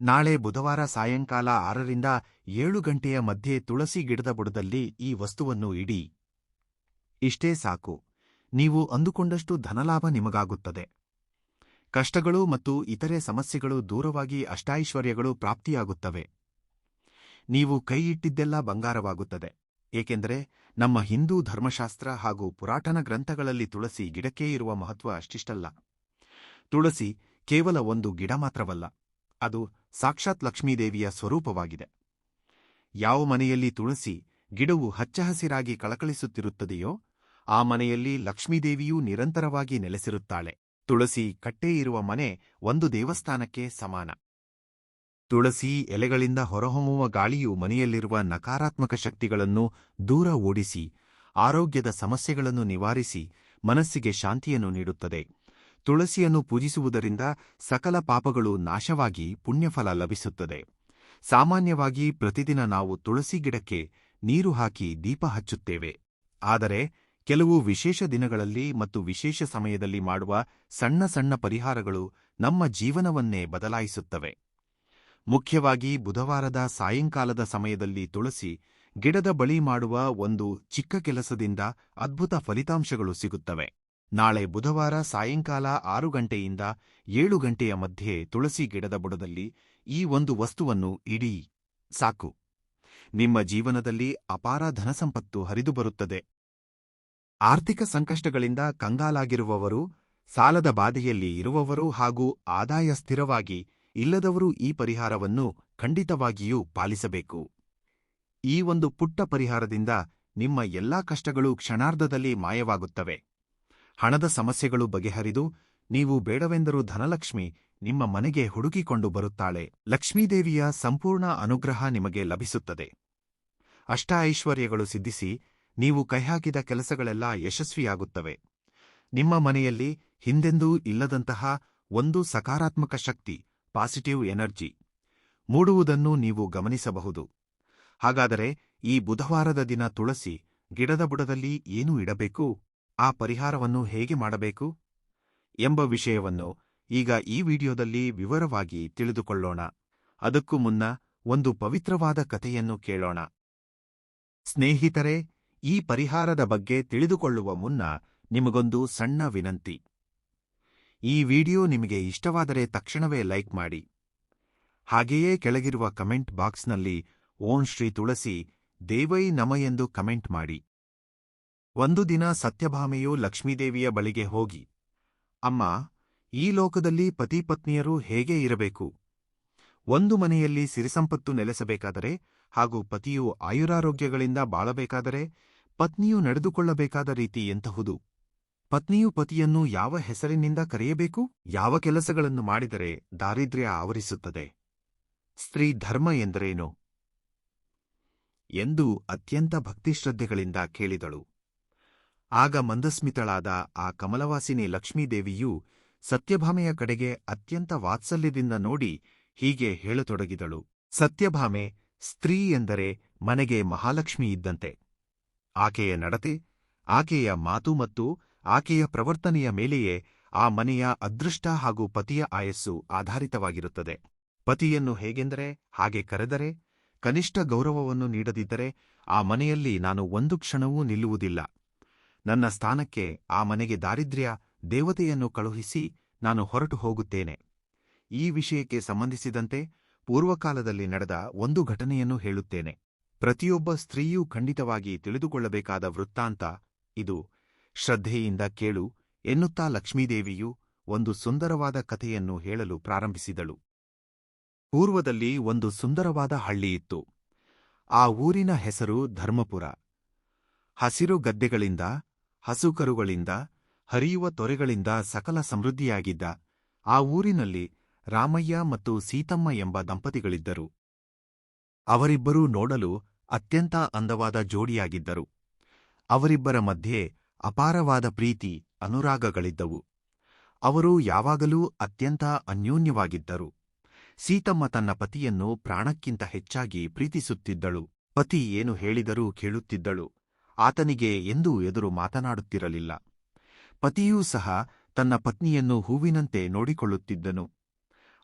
ನಾಳೆ ಬುಧವಾರ ಸಾಯಂಕಾಲ 6ರಿಂದ 7 ಗಂಟೆಯ ಮಧ್ಯೆ ತುಳಸಿ ಗಿಡದ ಬುಡದಲ್ಲಿ ಈ ವಸ್ತುವನ್ನು ಇಡಿ. ಇಷ್ಟೇ ಸಾಕು. ನೀವು ಅಂದುಕೊಂಡಷ್ಟು ಧನಲಾಭ ನಿಮಗಾಗುತ್ತದೆ. ಕಷ್ಟಗಳು ಮತ್ತು ಇತರೆ ಸಮಸ್ಯೆಗಳು ದೂರವಾಗಿ ಅಷ್ಟೈಶ್ವರ್ಯಗಳು ಪ್ರಾಪ್ತಿಯಾಗುತ್ತವೆ. ನೀವು ಕೈ ಇಟ್ಟಿದ್ದೆಲ್ಲ ಬಂಗಾರವಾಗುತ್ತದೆ. ಏಕೆಂದರೆ ನಮ್ಮ ಹಿಂದೂ ಧರ್ಮಶಾಸ್ತ್ರ ಹಾಗೂ ಪುರಾತನ ಗ್ರಂಥಗಳಲ್ಲಿ ತುಳಸಿ ಗಿಡಕ್ಕೇ ಇರುವ ಮಹತ್ವ ಅಷ್ಟಿಷ್ಟಲ್ಲ. ತುಳಸಿ ಕೇವಲ ಒಂದು ಗಿಡ ಮಾತ್ರವಲ್ಲ, ಅದು ಸಾಕ್ಷಾತ್ ಲಕ್ಷ್ಮೀದೇವಿಯ ಸ್ವರೂಪವಾಗಿದೆ. ಯಾವ ಮನೆಯಲ್ಲಿ ತುಳಸಿ ಗಿಡವು ಹಚ್ಚಹಸಿರಾಗಿ ಕಳಕಳಿಸುತ್ತಿರುತ್ತದೆಯೋ ಆ ಮನೆಯಲ್ಲಿ ಲಕ್ಷ್ಮೀದೇವಿಯೂ ನಿರಂತರವಾಗಿ ನೆಲೆಸಿರುತ್ತಾಳೆ. ತುಳಸಿ ಕಟ್ಟೆ ಇರುವ ಮನೆ ಒಂದು ದೇವಸ್ಥಾನಕ್ಕೆ ಸಮಾನ. ತುಳಸಿ ಎಲೆಗಳಿಂದ ಹೊರಹೊಮ್ಮುವ ಗಾಳಿಯು ಮನೆಯಲ್ಲಿರುವ ನಕಾರಾತ್ಮಕ ಶಕ್ತಿಗಳನ್ನು ದೂರ ಓಡಿಸಿ, ಆರೋಗ್ಯದ ಸಮಸ್ಯೆಗಳನ್ನು ನಿವಾರಿಸಿ, ಮನಸ್ಸಿಗೆ ಶಾಂತಿಯನ್ನು ನೀಡುತ್ತದೆ. ತುಳಸಿಯನ್ನು ಪೂಜಿಸುವುದರಿಂದ ಸಕಲ ಪಾಪಗಳು ನಾಶವಾಗಿ ಪುಣ್ಯಫಲ ಲಭಿಸುತ್ತದೆ. ಸಾಮಾನ್ಯವಾಗಿ ಪ್ರತಿದಿನ ನಾವು ತುಳಸಿ ಗಿಡಕ್ಕೆ ನೀರು ಹಾಕಿ ದೀಪ ಹಚ್ಚುತ್ತೇವೆ. ಆದರೆ ಕೆಲವು ವಿಶೇಷ ದಿನಗಳಲ್ಲಿ ಮತ್ತು ವಿಶೇಷ ಸಮಯದಲ್ಲಿ ಮಾಡುವ ಸಣ್ಣ ಸಣ್ಣ ಪರಿಹಾರಗಳು ನಮ್ಮ ಜೀವನವನ್ನೇ ಬದಲಾಯಿಸುತ್ತವೆ. ಮುಖ್ಯವಾಗಿ ಬುಧವಾರದ ಸಾಯಂಕಾಲದ ಸಮಯದಲ್ಲಿ ತುಳಸಿ ಗಿಡದ ಬಳಿ ಮಾಡುವ ಒಂದು ಚಿಕ್ಕ ಕೆಲಸದಿಂದ ಅದ್ಭುತ ಫಲಿತಾಂಶಗಳು ಸಿಗುತ್ತವೆ. ನಾಳೆ ಬುಧವಾರ ಸಾಯಂಕಾಲ 6 ಗಂಟೆಯಿಂದ 7 ಗಂಟೆಯ ಮಧ್ಯೆ ತುಳಸಿ ಗಿಡದ ಬುಡದಲ್ಲಿ ಈ ಒಂದು ವಸ್ತುವನ್ನು ಇಡಿ. ಸಾಕು. ನಿಮ್ಮ ಜೀವನದಲ್ಲಿ ಅಪಾರ ಧನಸಂಪತ್ತು ಹರಿದುಬರುತ್ತದೆ. ಆರ್ಥಿಕ ಸಂಕಷ್ಟಗಳಿಂದ ಕಂಗಾಲಾಗಿರುವವರು, ಸಾಲದ ಬಾಧೆಯಲ್ಲಿ ಇರುವವರು ಹಾಗೂ ಆದಾಯ ಸ್ಥಿರವಾಗಿ ಇಲ್ಲದವರು ಈ ಪರಿಹಾರವನ್ನು ಖಂಡಿತವಾಗಿಯೂ ಪಾಲಿಸಬೇಕು. ಈ ಒಂದು ಪುಟ್ಟ ಪರಿಹಾರದಿಂದ ನಿಮ್ಮ ಎಲ್ಲಾ ಕಷ್ಟಗಳು ಕ್ಷಣಾರ್ಧದಲ್ಲಿ ಮಾಯವಾಗುತ್ತವೆ. ಹಣದ ಸಮಸ್ಯೆಗಳು ಬಗೆಹರಿದು ನೀವು ಬೇಡವೆಂದರೂ ಧನಲಕ್ಷ್ಮಿ ನಿಮ್ಮ ಮನೆಗೆ ಹುಡುಕಿಕೊಂಡು ಬರುತ್ತಾಳೆ. ಲಕ್ಷ್ಮೀದೇವಿಯ ಸಂಪೂರ್ಣ ಅನುಗ್ರಹ ನಿಮಗೆ ಲಭಿಸುತ್ತದೆ. ಅಷ್ಟ ಐಶ್ವರ್ಯಗಳು ಸಿದ್ಧಿಸಿ ನೀವು ಕೈಹಾಕಿದ ಕೆಲಸಗಳೆಲ್ಲ ಯಶಸ್ವಿಯಾಗುತ್ತವೆ. ನಿಮ್ಮ ಮನೆಯಲ್ಲಿ ಹಿಂದೆಂದೂ ಇಲ್ಲದಂತಹ ಒಂದು ಸಕಾರಾತ್ಮಕ ಶಕ್ತಿ, ಪಾಸಿಟಿವ್ ಎನರ್ಜಿ ಮೂಡುವುದನ್ನು ನೀವು ಗಮನಿಸಬಹುದು. ಹಾಗಾದರೆ ಈ ಬುಧವಾರದ ದಿನ ತುಳಸಿ ಗಿಡದ ಬುಡದಲ್ಲಿ ಏನು ಇಡಬೇಕು, ಆ ಪರಿಹಾರವನ್ನು ಹೇಗೆ ಮಾಡಬೇಕು ಎಂಬ ವಿಷಯವನ್ನು ಈಗ ಈ ವಿಡಿಯೋದಲ್ಲಿ ವಿವರವಾಗಿ ತಿಳಿದುಕೊಳ್ಳೋಣ. ಅದಕ್ಕೂ ಮುನ್ನ ಒಂದು ಪವಿತ್ರವಾದ ಕಥೆಯನ್ನು ಕೇಳೋಣ. ಸ್ನೇಹಿತರೆ, ಈ ಪರಿಹಾರದ ಬಗ್ಗೆ ತಿಳಿದುಕೊಳ್ಳುವ ಮುನ್ನ ನಿಮಗೊಂದು ಸಣ್ಣ ವಿನಂತಿ. ಈ ವಿಡಿಯೋ ನಿಮಗೆ ಇಷ್ಟವಾದರೆ ತಕ್ಷಣವೇ ಲೈಕ್ ಮಾಡಿ. ಹಾಗೆಯೇ ಕೆಳಗಿರುವ ಕಮೆಂಟ್ ಬಾಕ್ಸ್ನಲ್ಲಿ ಓಂ ಶ್ರೀ ತುಳಸಿ ದೇವೈ ನಮ ಎಂದು ಕಮೆಂಟ್ ಮಾಡಿ. ಒಂದು ದಿನ ಸತ್ಯಭಾಮೆಯು ಲಕ್ಷ್ಮೀದೇವಿಯ ಬಳಿಗೆ ಹೋಗಿ, ಅಮ್ಮ, ಈ ಲೋಕದಲ್ಲಿ ಪತಿಪತ್ನಿಯರು ಹೇಗೆ ಇರಬೇಕು? ಒಂದು ಮನೆಯಲ್ಲಿ ಸಿರಿಸಂಪತ್ತು ನೆಲೆಸಬೇಕಾದರೆ ಹಾಗೂ ಪತಿಯು ಆಯುರಾರೋಗ್ಯಗಳಿಂದ ಬಾಳಬೇಕಾದರೆ ಪತ್ನಿಯು ನಡೆದುಕೊಳ್ಳಬೇಕಾದ ರೀತಿ ಎಂತಹುದು? ಪತ್ನಿಯು ಪತಿಯನ್ನು ಯಾವ ಹೆಸರಿನಿಂದ ಕರೆಯಬೇಕು? ಯಾವ ಕೆಲಸಗಳನ್ನು ಮಾಡಿದರೆ ದಾರಿದ್ರ್ಯ ಆವರಿಸುತ್ತದೆ? ಸ್ತ್ರೀ ಧರ್ಮ ಎಂದರೇನು ಎಂದು ಅತ್ಯಂತ ಭಕ್ತಿಶ್ರದ್ಧೆಗಳಿಂದ ಕೇಳಿದಳು. ಆಗ ಮಂದಸ್ಮಿತಳಾದ ಆ ಕಮಲವಾಸಿನಿ ಲಕ್ಷ್ಮೀದೇವಿಯು ಸತ್ಯಭಾಮೆಯ ಕಡೆಗೆ ಅತ್ಯಂತ ವಾತ್ಸಲ್ಯದಿಂದ ನೋಡಿ ಹೀಗೆ ಹೇಳತೊಡಗಿದಳು. ಸತ್ಯಭಾಮೆ, ಸ್ತ್ರೀ ಎಂದರೆ ಮನೆಗೆ ಮಹಾಲಕ್ಷ್ಮಿ ಇದ್ದಂತೆ. ಆಕೆಯ ನಡತೆ, ಆಕೆಯ ಮಾತು ಮತ್ತು ಆಕೆಯ ಪ್ರವರ್ತನೆಯ ಮೇಲೆಯೇ ಆ ಮನೆಯ ಅದೃಷ್ಟ ಹಾಗೂ ಪತಿಯ ಆಯಸ್ಸು ಆಧಾರಿತವಾಗಿರುತ್ತದೆ. ಪತಿಯನ್ನು ಹೇಗೆಂದರೆ ಹಾಗೆ ಕರೆದರೆ, ಕನಿಷ್ಠ ಗೌರವವನ್ನು ನೀಡದಿದ್ದರೆ ಆ ಮನೆಯಲ್ಲಿ ನಾನು ಒಂದು ಕ್ಷಣವೂ ನಿಲ್ಲುವುದಿಲ್ಲ. ನನ್ನ ಸ್ಥಾನಕ್ಕೆ ಆ ಮನೆಗೆ ದಾರಿದ್ರ್ಯ ದೇವತೆಯನ್ನು ಕಳುಹಿಸಿ ನಾನು ಹೊರಟು ಹೋಗುತ್ತೇನೆ. ಈ ವಿಷಯಕ್ಕೆ ಸಂಬಂಧಿಸಿದಂತೆ ಪೂರ್ವಕಾಲದಲ್ಲಿ ನಡೆದ ಒಂದು ಘಟನೆಯನ್ನು ಹೇಳುತ್ತೇನೆ. ಪ್ರತಿಯೊಬ್ಬ ಸ್ತ್ರೀಯೂ ಖಂಡಿತವಾಗಿ ತಿಳಿದುಕೊಳ್ಳಬೇಕಾದ ವೃತ್ತಾಂತ ಇದು. ಶ್ರದ್ಧೆಯಿಂದ ಕೇಳು ಎನ್ನುತ್ತಾ ಲಕ್ಷ್ಮೀದೇವಿಯು ಒಂದು ಸುಂದರವಾದ ಕಥೆಯನ್ನು ಹೇಳಲು ಪ್ರಾರಂಭಿಸಿದಳು. ಪೂರ್ವದಲ್ಲಿ ಒಂದು ಸುಂದರವಾದ ಹಳ್ಳಿಯಿತ್ತು. ಆ ಊರಿನ ಹೆಸರು ಧರ್ಮಪುರ. ಹಸಿರು ಗದ್ದೆಗಳಿಂದ, ಹಸುಕರುಗಳಿಂದ, ಹರಿಯುವ ತೊರೆಗಳಿಂದ ಸಕಲ ಸಮೃದ್ಧಿಯಾಗಿದ್ದ ಆ ಊರಿನಲ್ಲಿ ರಾಮಯ್ಯ ಮತ್ತು ಸೀತಮ್ಮ ಎಂಬ ದಂಪತಿಗಳಿದ್ದರು. ಅವರಿಬ್ಬರೂ ನೋಡಲು ಅತ್ಯಂತ ಅಂದವಾದ ಜೋಡಿಯಾಗಿದ್ದರು. ಅವರಿಬ್ಬರ ಮಧ್ಯೆ ಅಪಾರವಾದ ಪ್ರೀತಿ, ಅನುರಾಗಗಳಿದ್ದವು. ಅವರು ಯಾವಾಗಲೂ ಅತ್ಯಂತ ಅನ್ಯೋನ್ಯವಾಗಿದ್ದರು. ಸೀತಮ್ಮ ತನ್ನ ಪತಿಯನ್ನು ಪ್ರಾಣಕ್ಕಿಂತ ಹೆಚ್ಚಾಗಿ ಪ್ರೀತಿಸುತ್ತಿದ್ದಳು. ಪತಿ ಏನು ಹೇಳಿದರೂ ಕೇಳುತ್ತಿದ್ದಳು. ಆತನಿಗೆ ಎಂದೂ ಎದುರು ಮಾತನಾಡುತ್ತಿರಲಿಲ್ಲ. ಪತಿಯೂ ಸಹ ತನ್ನ ಪತ್ನಿಯನ್ನು ಹೂವಿನಂತೆ ನೋಡಿಕೊಳ್ಳುತ್ತಿದ್ದನು.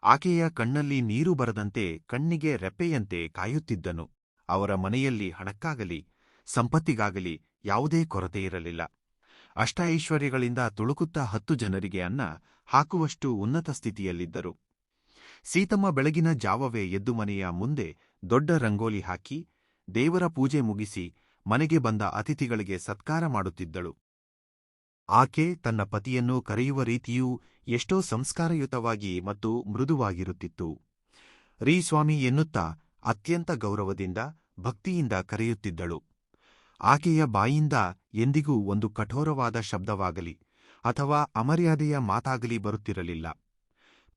ಆಕೆಯ ಕಣ್ಣಲ್ಲಿ ನೀರು ಬರದಂತೆ ಕಣ್ಣಿಗೆ ರೆಪ್ಪೆಯಂತೆ ಕಾಯುತ್ತಿದ್ದನು. ಅವರ ಮನೆಯಲ್ಲಿ ಹಣಕ್ಕಾಗಲಿ ಸಂಪತ್ತಿಗಾಗಲಿ ಯಾವುದೇ ಕೊರತೆಯಿರಲಿಲ್ಲ. ಅಷ್ಟೈಶ್ವರ್ಯಗಳಿಂದ ತುಳುಕುತ್ತಾ 10 ಜನರಿಗೆ ಅನ್ನ ಹಾಕುವಷ್ಟು ಉನ್ನತ ಸ್ಥಿತಿಯಲ್ಲಿದ್ದರು. ಸೀತಮ್ಮ ಬೆಳಗಿನ ಜಾವವೇ ಎದ್ದು ಮನೆಯ ಮುಂದೆ ದೊಡ್ಡ ರಂಗೋಲಿ ಹಾಕಿ ದೇವರ ಪೂಜೆ ಮುಗಿಸಿ ಮನೆಗೆ ಬಂದ ಅತಿಥಿಗಳಿಗೆ ಸತ್ಕಾರ ಮಾಡುತ್ತಿದ್ದಳು. ಆಕೆ ತನ್ನ ಪತಿಯನ್ನು ಕರೆಯುವ ರೀತಿಯೂ ಎಷ್ಟೋ ಸಂಸ್ಕಾರಯುತವಾಗಿ ಮತ್ತು ಮೃದುವಾಗಿರುತ್ತಿತ್ತು. ರೀ ಸ್ವಾಮಿ ಎನ್ನುತ್ತಾ ಅತ್ಯಂತ ಗೌರವದಿಂದ ಭಕ್ತಿಯಿಂದ ಕರೆಯುತ್ತಿದ್ದಳು. ಆಕೆಯ ಬಾಯಿಂದ ಎಂದಿಗೂ ಒಂದು ಕಠೋರವಾದ ಶಬ್ದವಾಗಲಿ ಅಥವಾ ಅಮರ್ಯಾದೆಯ ಮಾತಾಗಲಿ ಬರುತ್ತಿರಲಿಲ್ಲ.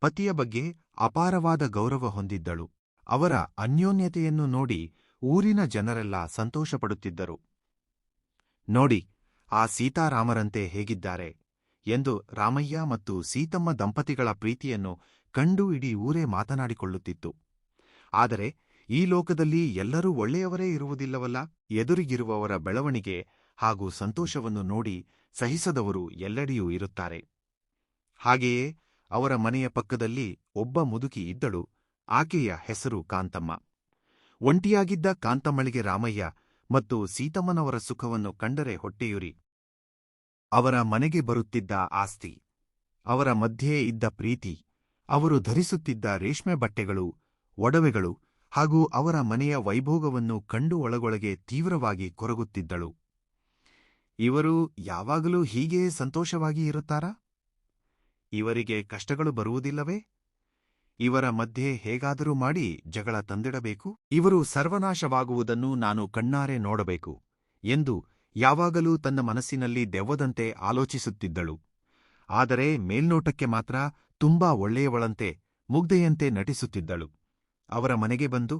ಪತಿಯ ಬಗ್ಗೆ ಅಪಾರವಾದ ಗೌರವ ಹೊಂದಿದ್ದಳು. ಅವರ ಅನ್ಯೋನ್ಯತೆಯನ್ನು ನೋಡಿ ಊರಿನ ಜನರೆಲ್ಲ ಸಂತೋಷಪಡುತ್ತಿದ್ದರು. ನೋಡಿ, ಆ ಸೀತಾರಾಮರಂತೆ ಹೇಗಿದ್ದಾರೆ ಎಂದು ರಾಮಯ್ಯ ಮತ್ತು ಸೀತಮ್ಮ ದಂಪತಿಗಳ ಪ್ರೀತಿಯನ್ನು ಕಂಡು ಇಡೀ ಊರೇ ಮಾತನಾಡಿಕೊಳ್ಳುತ್ತಿತ್ತು. ಆದರೆ ಈ ಲೋಕದಲ್ಲಿ ಎಲ್ಲರೂ ಒಳ್ಳೆಯವರೇ ಇರುವುದಿಲ್ಲವಲ್ಲ. ಎದುರಿಗಿರುವವರ ಬೆಳವಣಿಗೆ ಹಾಗೂ ಸಂತೋಷವನ್ನು ನೋಡಿ ಸಹಿಸದವರು ಎಲ್ಲೆಡೆಯೂ ಇರುತ್ತಾರೆ. ಹಾಗೆಯೇ ಅವರ ಮನೆಯ ಪಕ್ಕದಲ್ಲಿ ಒಬ್ಬ ಮುದುಕಿ ಇದ್ದಳು. ಆಕೆಯ ಹೆಸರು ಕಾಂತಮ್ಮ. ಒಂಟಿಯಾಗಿದ್ದ ಕಾಂತಮ್ಮಳಿಗೆ ರಾಮಯ್ಯ ಮತ್ತು ಸೀತಮ್ಮನವರ ಸುಖವನ್ನು ಕಂಡರೆ ಹೊಟ್ಟೆಯುರಿ. ಅವರ ಮನೆಗೆ ಬರುತ್ತಿದ್ದ ಆಸ್ತಿ, ಅವರ ಮಧ್ಯೆ ಇದ್ದ ಪ್ರೀತಿ, ಅವರು ಧರಿಸುತ್ತಿದ್ದ ರೇಷ್ಮೆ ಬಟ್ಟೆಗಳು, ಒಡವೆಗಳು ಹಾಗೂ ಅವರ ಮನೆಯ ವೈಭೋಗವನ್ನು ಕಂಡು ಒಳಗೊಳಗೆ ತೀವ್ರವಾಗಿ ಕೊರಗುತ್ತಿದ್ದಳು. ಇವರು ಯಾವಾಗಲೂ ಹೀಗೇ ಸಂತೋಷವಾಗಿ ಇರುತ್ತಾರಾ? ಇವರಿಗೆ ಕಷ್ಟಗಳು ಬರುವುದಿಲ್ಲವೇ? ಇವರ ಮಧ್ಯೆ ಹೇಗಾದರೂ ಮಾಡಿ ಜಗಳ ತಂದಿಡಬೇಕು. ಇವರು ಸರ್ವನಾಶವಾಗುವುದನ್ನು ನಾನು ಕಣ್ಣಾರೆ ನೋಡಬೇಕು ಎಂದು ಯಾವಾಗಲೂ ತನ್ನ ಮನಸ್ಸಿನಲ್ಲಿ ದೆವ್ವದಂತೆ ಆಲೋಚಿಸುತ್ತಿದ್ದಳು. ಆದರೆ ಮೇಲ್ನೋಟಕ್ಕೆ ಮಾತ್ರ ತುಂಬಾ ಒಳ್ಳೆಯವಳಂತೆ, ಮುಗ್ಧೆಯಂತೆ ನಟಿಸುತ್ತಿದ್ದಳು. ಅವರ ಮನೆಗೆ ಬಂದು,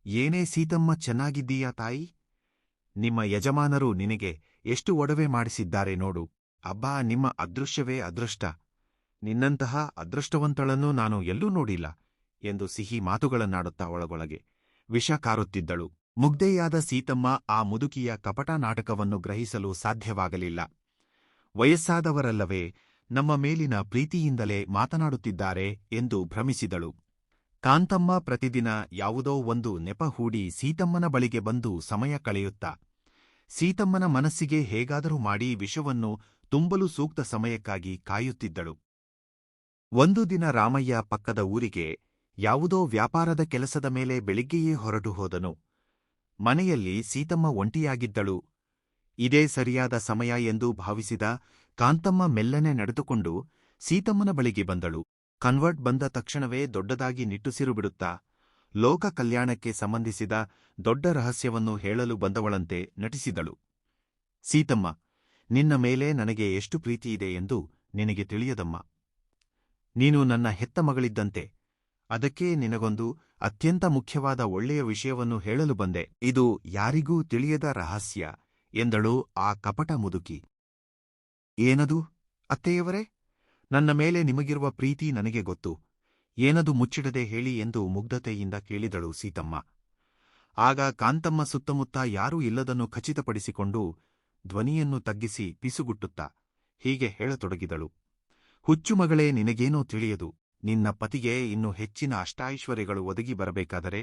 ಏನೇ ಸೀತಮ್ಮ, ಚೆನ್ನಾಗಿದ್ದೀಯಾ ತಾಯಿ? ನಿಮ್ಮ ಯಜಮಾನರು ನಿನಗೆ ಎಷ್ಟು ಒಡವೆ ಮಾಡಿಸಿದ್ದಾರೆ ನೋಡು. ಅಬ್ಬಾ, ನಿಮ್ಮ ಅದೃಶ್ಯವೇ ಅದೃಷ್ಟ. ನಿನ್ನಂತಹ ಅದೃಷ್ಟವಂತಳನ್ನು ನಾನು ಎಲ್ಲೂ ನೋಡಿಲ್ಲ ಎಂದು ಸಿಹಿ ಮಾತುಗಳನ್ನಾಡುತ್ತಾ ಒಳಗೊಳಗೆ ವಿಷ ಕಾರುತ್ತಿದ್ದಳು. ಮುಗ್ಧೆಯಾದ ಸೀತಮ್ಮ ಆ ಮುದುಕಿಯ ಕಪಟ ನಾಟಕವನ್ನು ಗ್ರಹಿಸಲು ಸಾಧ್ಯವಾಗಲಿಲ್ಲ. ವಯಸ್ಸಾದವರಲ್ಲವೇ, ನಮ್ಮ ಮೇಲಿನ ಪ್ರೀತಿಯಿಂದಲೇ ಮಾತನಾಡುತ್ತಿದ್ದಾರೆ ಎಂದು ಭ್ರಮಿಸಿದಳು. ಕಾಂತಮ್ಮ ಪ್ರತಿದಿನ ಯಾವುದೋ ಒಂದು ನೆಪ ಹೂಡಿ ಸೀತಮ್ಮನ ಬಳಿಗೆ ಬಂದು ಸಮಯ ಕಳೆಯುತ್ತಾ ಸೀತಮ್ಮನ ಮನಸ್ಸಿಗೆ ಹೇಗಾದರೂ ಮಾಡಿ ವಿಷವನ್ನು ತುಂಬಲು ಸೂಕ್ತ ಸಮಯಕ್ಕಾಗಿ ಕಾಯುತ್ತಿದ್ದಳು. ಒಂದು ದಿನ ರಾಮಯ್ಯ ಪಕ್ಕದ ಊರಿಗೆ ಯಾವುದೋ ವ್ಯಾಪಾರದ ಕೆಲಸದ ಮೇಲೆ ಬೆಳಿಗ್ಗೆಯೇ ಹೊರಟು ಹೋದನು. ಮನೆಯಲ್ಲಿ ಸೀತಮ್ಮ ಒಂಟಿಯಾಗಿದ್ದಳು. ಇದೇ ಸರಿಯಾದ ಸಮಯ ಎಂದು ಭಾವಿಸಿದ ಕಾಂತಮ್ಮ ಮೆಲ್ಲನೆ ನಡೆದುಕೊಂಡು ಸೀತಮ್ಮನ ಬಳಿಗೆ ಬಂದಳು. ಕನ್ವರ್ಟ್ ಬಂದ ತಕ್ಷಣವೇ ದೊಡ್ಡದಾಗಿ ನಿಟ್ಟುಸಿರು ಬಿಡುತ್ತಾ ಲೋಕ ಕಲ್ಯಾಣಕ್ಕೆ ಸಂಬಂಧಿಸಿದ ದೊಡ್ಡ ರಹಸ್ಯವನ್ನು ಹೇಳಲು ಬಂದವಳಂತೆ ನಟಿಸಿದಳು. ಸೀತಮ್ಮ, ನಿನ್ನ ಮೇಲೆ ನನಗೆ ಎಷ್ಟು ಪ್ರೀತಿಯಿದೆ ಎಂದು ನಿನಗೆ ತಿಳಿಯದಮ್ಮ. ನೀನು ನನ್ನ ಹೆತ್ತ ಮಗಳಿದ್ದಂತೆ. ಅದಕ್ಕೆ ನಿನಗೊಂದು ಅತ್ಯಂತ ಮುಖ್ಯವಾದ ಒಳ್ಳೆಯ ವಿಷಯವನ್ನು ಹೇಳಲು ಬಂದೆ. ಇದು ಯಾರಿಗೂ ತಿಳಿಯದ ರಹಸ್ಯ ಎಂದಳು ಆ ಕಪಟ ಮುದುಕಿ. ಏನದು ಅತ್ತೆಯವರೇ? ನನ್ನ ಮೇಲೆ ನಿಮಗಿರುವ ಪ್ರೀತಿ ನನಗೆ ಗೊತ್ತು. ಏನದು ಮುಚ್ಚಿಡದೆ ಹೇಳಿ ಎಂದು ಮುಗ್ಧತೆಯಿಂದ ಕೇಳಿದಳು ಸೀತಮ್ಮ. ಆಗ ಕಾಂತಮ್ಮ ಸುತ್ತಮುತ್ತ ಯಾರೂ ಇಲ್ಲದನ್ನು ಖಚಿತಪಡಿಸಿಕೊಂಡು ಧ್ವನಿಯನ್ನು ತಗ್ಗಿಸಿ ಪಿಸುಗುಟ್ಟುತ್ತಾ ಹೀಗೆ ಹೇಳತೊಡಗಿದಳು. ಹುಚ್ಚು ಮಗಳೇ, ನಿನಗೇನೋ ತಿಳಿಯದು. ನಿನ್ನ ಪತಿಗೆ ಇನ್ನು ಹೆಚ್ಚಿನ ಅಷ್ಟೈಶ್ವರ್ಯಗಳು ಒದಗಿ ಬರಬೇಕಾದರೆ,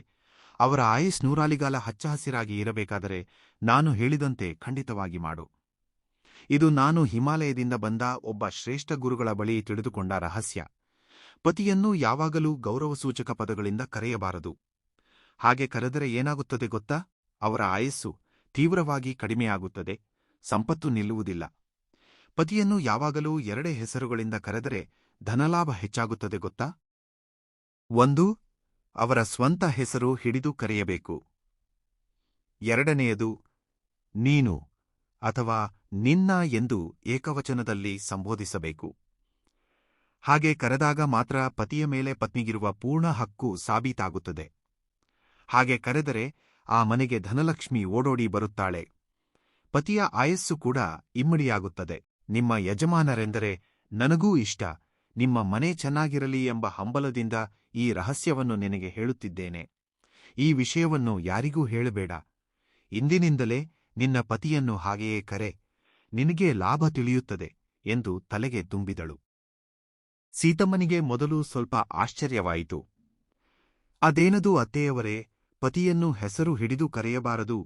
ಅವರ ಆಯಸ್ ನೂರಾಲಿಗಾಲ ಹಚ್ಚ ಹಸಿರಾಗಿ ಇರಬೇಕಾದರೆ ನಾನು ಹೇಳಿದಂತೆ ಖಂಡಿತವಾಗಿ ಮಾಡು. ಇದು ನಾನು ಹಿಮಾಲಯದಿಂದ ಬಂದ ಒಬ್ಬ ಶ್ರೇಷ್ಠ ಗುರುಗಳ ಬಳಿ ತಿಳಿದುಕೊಂಡ ರಹಸ್ಯ. ಪತಿಯನ್ನು ಯಾವಾಗಲೂ ಗೌರವಸೂಚಕ ಪದಗಳಿಂದ ಕರೆಯಬಾರದು. ಹಾಗೆ ಕರೆದರೆ ಏನಾಗುತ್ತದೆ ಗೊತ್ತಾ? ಅವರ ಆಯಸ್ಸು ತೀವ್ರವಾಗಿ ಕಡಿಮೆಯಾಗುತ್ತದೆ, ಸಂಪತ್ತು ನಿಲ್ಲುವುದಿಲ್ಲ. ಪತಿಯನ್ನು ಯಾವಾಗಲೂ 2 ಹೆಸರುಗಳಿಂದ ಕರೆದರೆ ಧನಲಾಭ ಹೆಚ್ಚಾಗುತ್ತದೆ ಗೊತ್ತಾ? 1, ಅವರ ಸ್ವಂತ ಹೆಸರು ಹಿಡಿದು ಕರೆಯಬೇಕು. 2ನೇಯದು, ನೀನು ಅಥವಾ ನಿನ್ನ ಎಂದು ಏಕವಚನದಲ್ಲಿ ಸಂಬೋಧಿಸಬೇಕು. ಹಾಗೆ ಕರೆದಾಗ ಮಾತ್ರ ಪತಿಯ ಮೇಲೆ ಪತ್ನಿಗಿರುವ ಪೂರ್ಣ ಹಕ್ಕು ಸಾಬೀತಾಗುತ್ತದೆ. ಹಾಗೆ ಕರೆದರೆ ಆ ಮನೆಗೆ ಧನಲಕ್ಷ್ಮಿ ಓಡೋಡಿ ಬರುತ್ತಾಳೆ. ಪತಿಯ ಆಯಸ್ಸು ಕೂಡ ಇಮ್ಮಡಿಯಾಗುತ್ತದೆ. ನಿಮ್ಮ ಯಜಮಾನರೆಂದರೆ ನನಗೂ ಇಷ್ಟ. ನಿಮ್ಮ ಮನೆ ಚೆನ್ನಾಗಿರಲಿ ಎಂಬ ಹಂಬಲದಿಂದ ಈ ರಹಸ್ಯವನ್ನು ನಿನಗೆ ಹೇಳುತ್ತಿದ್ದೇನೆ. ಈ ವಿಷಯವನ್ನು ಯಾರಿಗೂ ಹೇಳಬೇಡ. ಇಂದಿನಿಂದಲೇ ನಿನ್ನ ಪತಿಯನ್ನು ಹಾಗೆಯೇ ಕರೆ. ನಿನಗೆ ಲಾಭ ತಿಳಿಯುತ್ತದೆ ಎಂದು ತಲೆಗೆ ತುಂಬಿದಳು. ಸೀತಮ್ಮನಿಗೆ ಮೊದಲು ಸ್ವಲ್ಪ ಆಶ್ಚರ್ಯವಾಯಿತು. ಅದೇನದು ಅತ್ತೆಯವರೇ, ಪತಿಯನ್ನು ಹೆಸರು ಹಿಡಿದು ಕರೆಯಬಾರದು,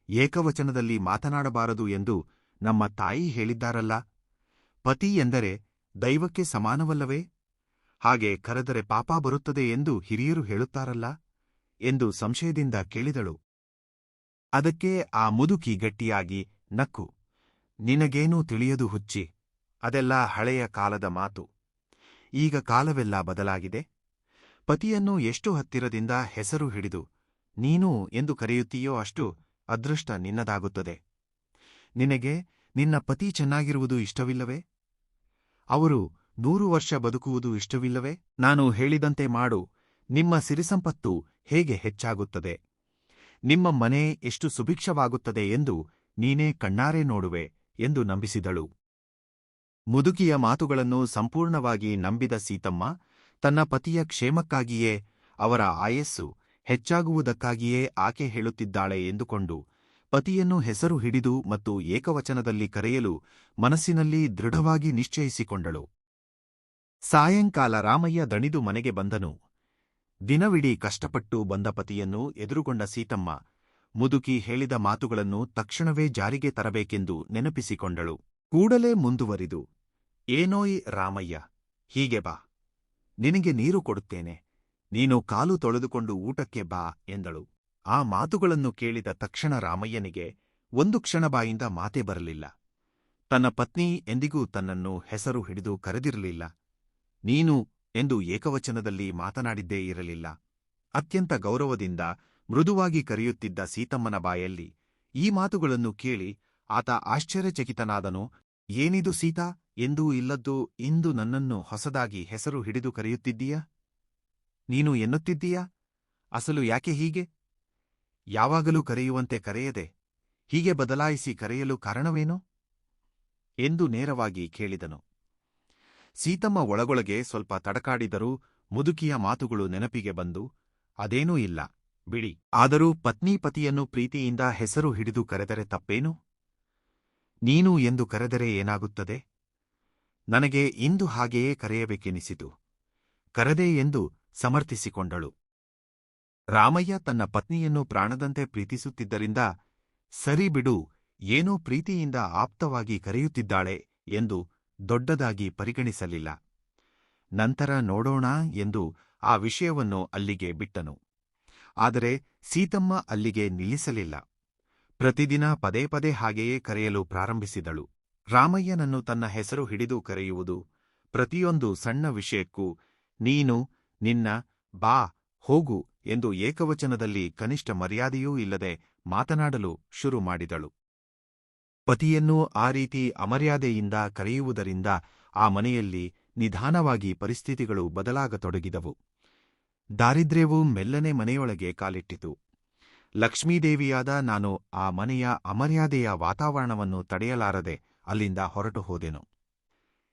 ಏಕವಚನದಲ್ಲಿ ಮಾತನಾಡಬಾರದು ಎಂದು ನಮ್ಮ ತಾಯಿ ಹೇಳಿದ್ದಾರಲ್ಲ. ಪತಿ ಎಂದರೆ ದೈವಕ್ಕೆ ಸಮಾನವಲ್ಲವೇ? ಹಾಗೆ ಕರೆದರೆ ಪಾಪ ಬರುತ್ತದೆ ಎಂದು ಹಿರಿಯರು ಹೇಳುತ್ತಾರಲ್ಲ ಎಂದು ಸಂಶಯದಿಂದ ಕೇಳಿದಳು. ಅದಕ್ಕೆ ಆ ಮುದುಕಿ ಗಟ್ಟಿಯಾಗಿ ನಕ್ಕು. ನಿನಗೇನೂ ತಿಳಿಯದು ಹುಚ್ಚಿ, ಅದೆಲ್ಲ ಹಳೆಯ ಕಾಲದ ಮಾತು. ಈಗ ಕಾಲವೆಲ್ಲ ಬದಲಾಗಿದೆ. ಪತಿಯನ್ನು ಎಷ್ಟು ಹತ್ತಿರದಿಂದ ಹೆಸರು ಹಿಡಿದು ನೀನು ಎಂದು ಕರೆಯುತ್ತೀಯೋ ಅಷ್ಟು ಅದೃಷ್ಟ ನಿನ್ನದಾಗುತ್ತದೆ. ನಿನಗೆ ನಿನ್ನ ಪತಿ ಚೆನ್ನಾಗಿರುವುದು ಇಷ್ಟವಿಲ್ಲವೇ? ಅವರು 100 ವರ್ಷ ಬದುಕುವುದು ಇಷ್ಟವಿಲ್ಲವೇ? ನಾನು ಹೇಳಿದಂತೆ ಮಾಡು, ನಿಮ್ಮ ಸಿರಿಸಂಪತ್ತು ಹೇಗೆ ಹೆಚ್ಚಾಗುತ್ತದೆ, ನಿಮ್ಮ ಮನೆ ಎಷ್ಟು ಸುಭಿಕ್ಷವಾಗುತ್ತದೆ ಎಂದು ನೀನೇ ಕಣ್ಣಾರೆ ನೋಡುವೆ ಎಂದು ನಂಬಿಸಿದಳು. ಮುದುಕಿಯ ಮಾತುಗಳನ್ನು ಸಂಪೂರ್ಣವಾಗಿ ನಂಬಿದ ಸೀತಮ್ಮ ತನ್ನ ಪತಿಯ ಕ್ಷೇಮಕ್ಕಾಗಿಯೇ, ಅವರ ಆಯಸ್ಸು ಹೆಚ್ಚಾಗುವುದಕ್ಕಾಗಿಯೇ ಆಕೆ ಹೇಳುತ್ತಿದ್ದಾಳೆ ಎಂದುಕೊಂಡು ಪತಿಯನ್ನು ಹೆಸರು ಹಿಡಿದು ಮತ್ತು ಏಕವಚನದಲ್ಲಿ ಕರೆಯಲು ಮನಸ್ಸಿನಲ್ಲಿ ದೃಢವಾಗಿ ನಿಶ್ಚಯಿಸಿಕೊಂಡಳು. ಸಾಯಂಕಾಲ ರಾಮಯ್ಯ ದಣಿದು ಮನೆಗೆ ಬಂದನು. ದಿನವಿಡೀ ಕಷ್ಟಪಟ್ಟು ಬಂದ ಪತಿಯನ್ನು ಎದುರುಗೊಂಡ ಸೀತಮ್ಮ ಮುದುಕಿ ಹೇಳಿದ ಮಾತುಗಳನ್ನು ತಕ್ಷಣವೇ ಜಾರಿಗೆ ತರಬೇಕೆಂದು ನೆನಪಿಸಿಕೊಂಡಳು. ಕೂಡಲೇ ಮುಂದುವರಿದು, ಏನೋಯ್ ರಾಮಯ್ಯ, ಹೀಗೆ ಬಾ, ನಿನಗೆ ನೀರು ಕೊಡುತ್ತೇನೆ, ನೀನು ಕಾಲು ತೊಳೆದುಕೊಂಡು ಊಟಕ್ಕೆ ಬಾ ಎಂದಳು. ಆ ಮಾತುಗಳನ್ನು ಕೇಳಿದ ತಕ್ಷಣ ರಾಮಯ್ಯನಿಗೆ ಒಂದು ಕ್ಷಣ ಬಾಯಿಂದ ಮಾತೇ ಬರಲಿಲ್ಲ. ತನ್ನ ಪತ್ನಿ ಎಂದಿಗೂ ತನ್ನನ್ನು ಹೆಸರು ಹಿಡಿದು ಕರೆದಿರಲಿಲ್ಲ. ನೀನು ಎಂದು ಏಕವಚನದಲ್ಲಿ ಮಾತನಾಡಿದ್ದೇ ಇರಲಿಲ್ಲ. ಅತ್ಯಂತ ಗೌರವದಿಂದ ಮೃದುವಾಗಿ ಕರೆಯುತ್ತಿದ್ದ ಸೀತಮ್ಮನ ಬಾಯಲ್ಲಿ ಈ ಮಾತುಗಳನ್ನು ಕೇಳಿ ಆತ ಆಶ್ಚರ್ಯಚಕಿತನಾದನು. ಏನಿದು ಸೀತಾ, ಎಂದೂ ಇಲ್ಲದ್ದು ಇಂದು ನನ್ನನ್ನು ಹೊಸದಾಗಿ ಹೆಸರು ಹಿಡಿದು ಕರೆಯುತ್ತಿದ್ದೀಯಾ? ನೀನು ಎನ್ನುತ್ತಿದ್ದೀಯಾ? ಅಸಲು ಯಾಕೆ ಹೀಗೆ? ಯಾವಾಗಲೂ ಕರೆಯುವಂತೆ ಕರೆಯದೆ ಹೀಗೆ ಬದಲಾಯಿಸಿ ಕರೆಯಲು ಕಾರಣವೇನು? ಎಂದು ನೇರವಾಗಿ ಕೇಳಿದನು. ಸೀತಮ್ಮ ಒಳಗೊಳಗೆ ಸ್ವಲ್ಪ ತಡಕಾಡಿದರೂ ಮುದುಕಿಯ ಮಾತುಗಳು ನೆನಪಿಗೆ ಬಂದು, ಅದೇನೂ ಇಲ್ಲ ಬಿಡಿ, ಆದರೂ ಪತ್ನಿ ಪತಿಯನ್ನು ಪ್ರೀತಿಯಿಂದ ಹೆಸರು ಹಿಡಿದು ಕರೆದರೆ ತಪ್ಪೇನು? ನೀನು ಎಂದು ಕರೆದರೆ ಏನಾಗುತ್ತದೆ? ನನಗೆ ಇಂದು ಹಾಗೆಯೇ ಕರೆಯಬೇಕೆನಿಸಿತು. ಕರೆದೆ ಎಂದು ಸಮರ್ಥಿಸಿಕೊಂಡಳು. ರಾಮಯ್ಯ ತನ್ನ ಪತ್ನಿಯನ್ನು ಪ್ರಾಣದಂತೆ ಪ್ರೀತಿಸುತ್ತಿದ್ದರಿಂದ ಸರಿ ಬಿಡು, ಏನೋ ಪ್ರೀತಿಯಿಂದ ಆಪ್ತವಾಗಿ ಕರೆಯುತ್ತಿದ್ದಾಳೆ ಎಂದು ದೊಡ್ಡದಾಗಿ ಪರಿಗಣಿಸಲಿಲ್ಲ. ನಂತರ ನೋಡೋಣ ಎಂದು ಆ ವಿಷಯವನ್ನು ಅಲ್ಲಿಗೆ ಬಿಟ್ಟನು. ಆದರೆ ಸೀತಮ್ಮ ಅಲ್ಲಿಗೆ ನಿಲ್ಲಿಸಲಿಲ್ಲ. ಪ್ರತಿದಿನ ಪದೇ ಪದೇ ಹಾಗೆಯೇ ಕರೆಯಲು ಪ್ರಾರಂಭಿಸಿದಳು. ರಾಮಯ್ಯನನ್ನು ತನ್ನ ಹೆಸರು ಹಿಡಿದು ಕರೆಯುವುದು, ಪ್ರತಿಯೊಂದು ಸಣ್ಣ ವಿಷಯಕ್ಕೂ ನೀನು, ನಿನ್ನ, ಬಾ, ಹೋಗು ಎಂದು ಏಕವಚನದಲ್ಲಿ ಕನಿಷ್ಠ ಮರ್ಯಾದೆಯೂ ಇಲ್ಲದೆ ಮಾತನಾಡಲು ಶುರು ಮಾಡಿದಳು. ಪತಿಯನ್ನು ಆ ರೀತಿ ಅಮರ್ಯಾದೆಯಿಂದ ಕರೆಯುವುದರಿಂದ ಆ ಮನೆಯಲ್ಲಿ ನಿಧಾನವಾಗಿ ಪರಿಸ್ಥಿತಿಗಳು ಬದಲಾಗತೊಡಗಿದವು. ದಾರಿದ್ರ್ಯವು ಮೆಲ್ಲನೆ ಮನೆಯೊಳಗೆ ಕಾಲಿಟ್ಟಿತು. ಲಕ್ಷ್ಮೀದೇವಿಯಾದ ನಾನು ಆ ಮನೆಯ ಅಮರ್ಯಾದೆಯ ವಾತಾವರಣವನ್ನು ತಡೆಯಲಾರದೆ ಅಲ್ಲಿಂದ ಹೊರಟು ಹೋದೆನು.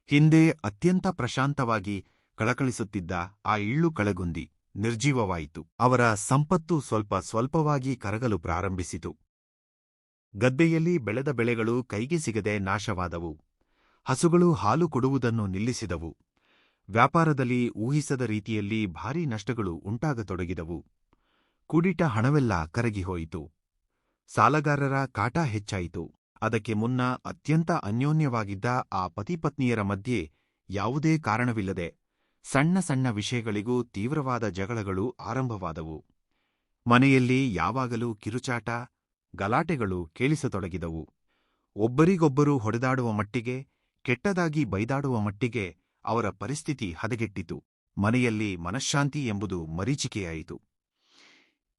ಹಿಂದೆ ಅತ್ಯಂತ ಪ್ರಶಾಂತವಾಗಿ ಕಳಕಳಿಸುತ್ತಿದ್ದ ಆ ಇಳ್ಳು ಕಳೆಗುಂದಿ ನಿರ್ಜೀವವಾಯಿತು. ಅವರ ಸಂಪತ್ತು ಸ್ವಲ್ಪ ಸ್ವಲ್ಪವಾಗಿ ಕರಗಲು ಪ್ರಾರಂಭಿಸಿತು. ಗದ್ದೆಯಲ್ಲಿ ಬೆಳೆದ ಬೆಳೆಗಳು ಕೈಗೆ ಸಿಗದೆ ನಾಶವಾದವು. ಹಸುಗಳು ಹಾಲು ಕೊಡುವುದನ್ನು ನಿಲ್ಲಿಸಿದವು. ವ್ಯಾಪಾರದಲ್ಲಿ ಊಹಿಸದ ರೀತಿಯಲ್ಲಿ ಭಾರೀ ನಷ್ಟಗಳು ಉಂಟಾಗತೊಡಗಿದವು. ಕೂಡಿಟ್ಟ ಹಣವೆಲ್ಲ ಕರಗಿಹೋಯಿತು. ಸಾಲಗಾರರ ಕಾಟ ಹೆಚ್ಚಾಯಿತು. ಅದಕ್ಕೆ ಮುನ್ನ ಅತ್ಯಂತ ಅನ್ಯೋನ್ಯವಾಗಿದ್ದ ಆ ಪತಿಪತ್ನಿಯರ ಮಧ್ಯೆ ಯಾವುದೇ ಕಾರಣವಿಲ್ಲದೆ ಸಣ್ಣ ಸಣ್ಣ ವಿಷಯಗಳಿಗೂ ತೀವ್ರವಾದ ಜಗಳಗಳು ಆರಂಭವಾದವು. ಮನೆಯಲ್ಲಿ ಯಾವಾಗಲೂ ಕಿರುಚಾಟ, ಗಲಾಟೆಗಳು ಕೇಳಿಸತೊಡಗಿದವು. ಒಬ್ಬರಿಗೊಬ್ಬರು ಹೊಡೆದಾಡುವ ಮಟ್ಟಿಗೆ, ಕೆಟ್ಟದಾಗಿ ಬೈದಾಡುವ ಮಟ್ಟಿಗೆ ಅವರ ಪರಿಸ್ಥಿತಿ ಹದಗೆಟ್ಟಿತು. ಮನೆಯಲ್ಲಿ ಮನಶ್ಶಾಂತಿ ಎಂಬುದು ಮರೀಚಿಕೆಯಾಯಿತು.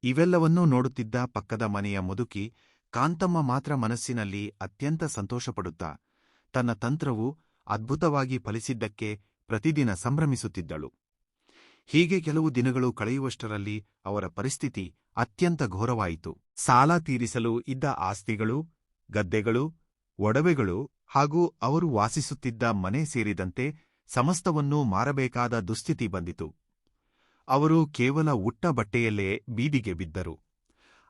ಇವೆಲ್ಲವನ್ನೂ ನೋಡುತ್ತಿದ್ದ ಪಕ್ಕದ ಮನೆಯ ಮುದುಕಿ ಕಾಂತಮ್ಮ ಮಾತ್ರ ಮನಸ್ಸಿನಲ್ಲಿ ಅತ್ಯಂತ ಸಂತೋಷಪಡುತ್ತಾ ತನ್ನ ತಂತ್ರವು ಅದ್ಭುತವಾಗಿ ಫಲಿಸಿದ್ದಕ್ಕೆ ಪ್ರತಿದಿನ ಸಂಭ್ರಮಿಸುತ್ತಿದ್ದಳು. ಹೀಗೆ ಕೆಲವು ದಿನಗಳು ಕಳೆಯುವಷ್ಟರಲ್ಲಿ ಅವರ ಪರಿಸ್ಥಿತಿ ಅತ್ಯಂತ ಘೋರವಾಯಿತು. ಸಾಲ ತೀರಿಸಲು ಇದ್ದ ಆಸ್ತಿಗಳು, ಗದ್ದೆಗಳು, ಒಡವೆಗಳು ಹಾಗೂ ಅವರು ವಾಸಿಸುತ್ತಿದ್ದ ಮನೆ ಸೇರಿದಂತೆ ಸಮಸ್ತವನ್ನೂ ಮಾರಬೇಕಾದ ದುಸ್ಥಿತಿ ಬಂದಿತು. ಅವರು ಕೇವಲ ಉಟ್ಟ ಬಟ್ಟೆಯಲ್ಲೇ ಬೀದಿಗೆ ಬಿದ್ದರು.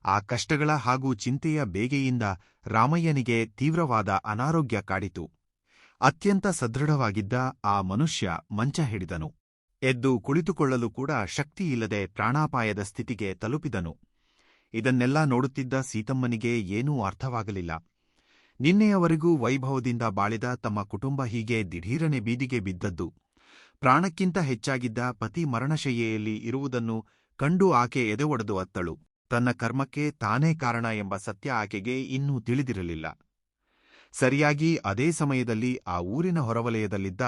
ಆ ಕಷ್ಟಗಳ ಹಾಗೂ ಚಿಂತೆಯ ಬೇಗೆಯಿಂದ ರಾಮಯ್ಯನಿಗೆ ತೀವ್ರವಾದ ಅನಾರೋಗ್ಯ ಕಾಡಿತು. ಅತ್ಯಂತ ಸದೃಢವಾಗಿದ್ದ ಆ ಮನುಷ್ಯ ಮಂಚ ಹಿಡಿದನು. ಎದ್ದು ಕುಳಿತುಕೊಳ್ಳಲು ಕೂಡ ಶಕ್ತಿಯಿಲ್ಲದೆ ಪ್ರಾಣಾಪಾಯದ ಸ್ಥಿತಿಗೆ ತಲುಪಿದನು. ಇದನ್ನೆಲ್ಲ ನೋಡುತ್ತಿದ್ದ ಸೀತಮ್ಮನಿಗೆ ಏನೂ ಅರ್ಥವಾಗಲಿಲ್ಲ. ನಿನ್ನೆಯವರೆಗೂ ವೈಭವದಿಂದ ಬಾಳಿದ ತಮ್ಮ ಕುಟುಂಬ ಹೀಗೆ ದಿಢೀರನೆ ಬೀದಿಗೆ ಬಿದ್ದದ್ದು, ಪ್ರಾಣಕ್ಕಿಂತ ಹೆಚ್ಚಾಗಿದ್ದ ಪತಿ ಮರಣಶಯ್ಯೆಯಲ್ಲಿ ಇರುವುದನ್ನು ಕಂಡು ಆಕೆ ಎದೆಒಡೆದು ಅತ್ತಳು. ತನ್ನ ಕರ್ಮಕ್ಕೆ ತಾನೇ ಕಾರಣ ಎಂಬ ಸತ್ಯ ಆಕೆಗೆ ಇನ್ನೂ ತಿಳಿದಿರಲಿಲ್ಲ. ಸರಿಯಾಗಿ ಅದೇ ಸಮಯದಲ್ಲಿ ಆ ಊರಿನ ಹೊರವಲಯದಲ್ಲಿದ್ದ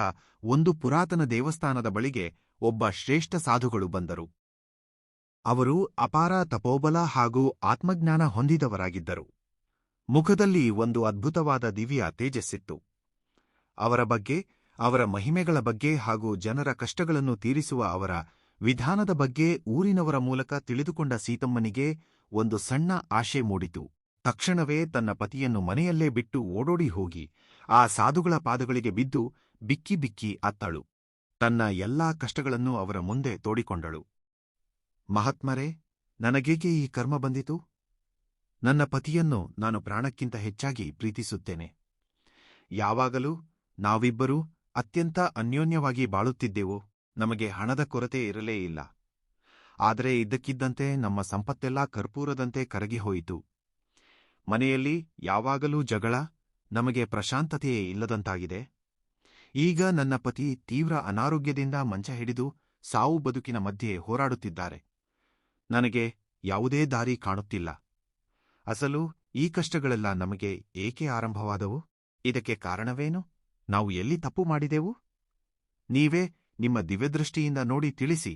ಒಂದು ಪುರಾತನ ದೇವಸ್ಥಾನದ ಬಳಿಗೆ ಒಬ್ಬ ಶ್ರೇಷ್ಠ ಸಾಧುಗಳು ಬಂದರು. ಅವರು ಅಪಾರ ತಪೋಬಲ ಹಾಗೂ ಆತ್ಮಜ್ಞಾನ ಹೊಂದಿದವರಾಗಿದ್ದರು. ಮುಖದಲ್ಲಿ ಒಂದು ಅದ್ಭುತವಾದ ದಿವ್ಯ ತೇಜಸ್ಸಿತ್ತು. ಅವರ ಬಗ್ಗೆ, ಅವರ ಮಹಿಮೆಗಳ ಬಗ್ಗೆ ಹಾಗೂ ಜನರ ಕಷ್ಟಗಳನ್ನು ತೀರಿಸುವ ಅವರ ವಿಧಾನದ ಬಗ್ಗೆ ಊರಿನವರ ಮೂಲಕ ತಿಳಿದುಕೊಂಡ ಸೀತಮ್ಮನಿಗೆ ಒಂದು ಸಣ್ಣ ಆಶೆ ಮೂಡಿತು. ತಕ್ಷಣವೇ ತನ್ನ ಪತಿಯನ್ನು ಮನೆಯಲ್ಲೇ ಬಿಟ್ಟು ಓಡೋಡಿ ಹೋಗಿ ಆ ಸಾಧುಗಳ ಪಾದಗಳಿಗೆ ಬಿದ್ದು ಬಿಕ್ಕಿ ಬಿಕ್ಕಿ ಅತ್ತಳು. ತನ್ನ ಎಲ್ಲಾ ಕಷ್ಟಗಳನ್ನು ಅವರ ಮುಂದೆ ತೋಡಿಕೊಂಡಳು. ಮಹಾತ್ಮರೇ, ನನಗೇಕೆ ಈ ಕರ್ಮ ಬಂದಿತು? ನನ್ನ ಪತಿಯನ್ನು ನಾನು ಪ್ರಾಣಕ್ಕಿಂತ ಹೆಚ್ಚಾಗಿ ಪ್ರೀತಿಸುತ್ತೇನೆ. ಯಾವಾಗಲೂ ನಾವಿಬ್ಬರೂ ಅತ್ಯಂತ ಅನ್ಯೋನ್ಯವಾಗಿ ಬಾಳುತ್ತಿದ್ದೆವು. ನಮಗೆ ಹಣದ ಕೊರತೆ ಇರಲೇ ಇಲ್ಲ. ಆದರೆ ಇದ್ದಕ್ಕಿದ್ದಂತೆ ನಮ್ಮ ಸಂಪತ್ತೆಲ್ಲ ಕರ್ಪೂರದಂತೆ ಕರಗಿಹೋಯಿತು. ಮನೆಯಲ್ಲಿ ಯಾವಾಗಲೂ ಜಗಳ, ನಮಗೆ ಪ್ರಶಾಂತತೆಯೇ ಇಲ್ಲದಂತಾಗಿದೆ. ಈಗ ನನ್ನ ಪತಿ ತೀವ್ರ ಅನಾರೋಗ್ಯದಿಂದ ಮಂಚ ಹಿಡಿದು ಸಾವು ಬದುಕಿನ ಮಧ್ಯೆ ಹೋರಾಡುತ್ತಿದ್ದಾರೆ. ನನಗೆ ಯಾವುದೇ ದಾರಿ ಕಾಣುತ್ತಿಲ್ಲ. ಅಸಲು ಈ ಕಷ್ಟಗಳೆಲ್ಲ ನಮಗೆ ಏಕೆ ಆರಂಭವಾದವು? ಇದಕ್ಕೆ ಕಾರಣವೇನು? ನಾವು ಎಲ್ಲಿ ತಪ್ಪು ಮಾಡಿದೆವು? ನೀವೇ ನಿಮ್ಮ ದಿವ್ಯದೃಷ್ಟಿಯಿಂದ ನೋಡಿ ತಿಳಿಸಿ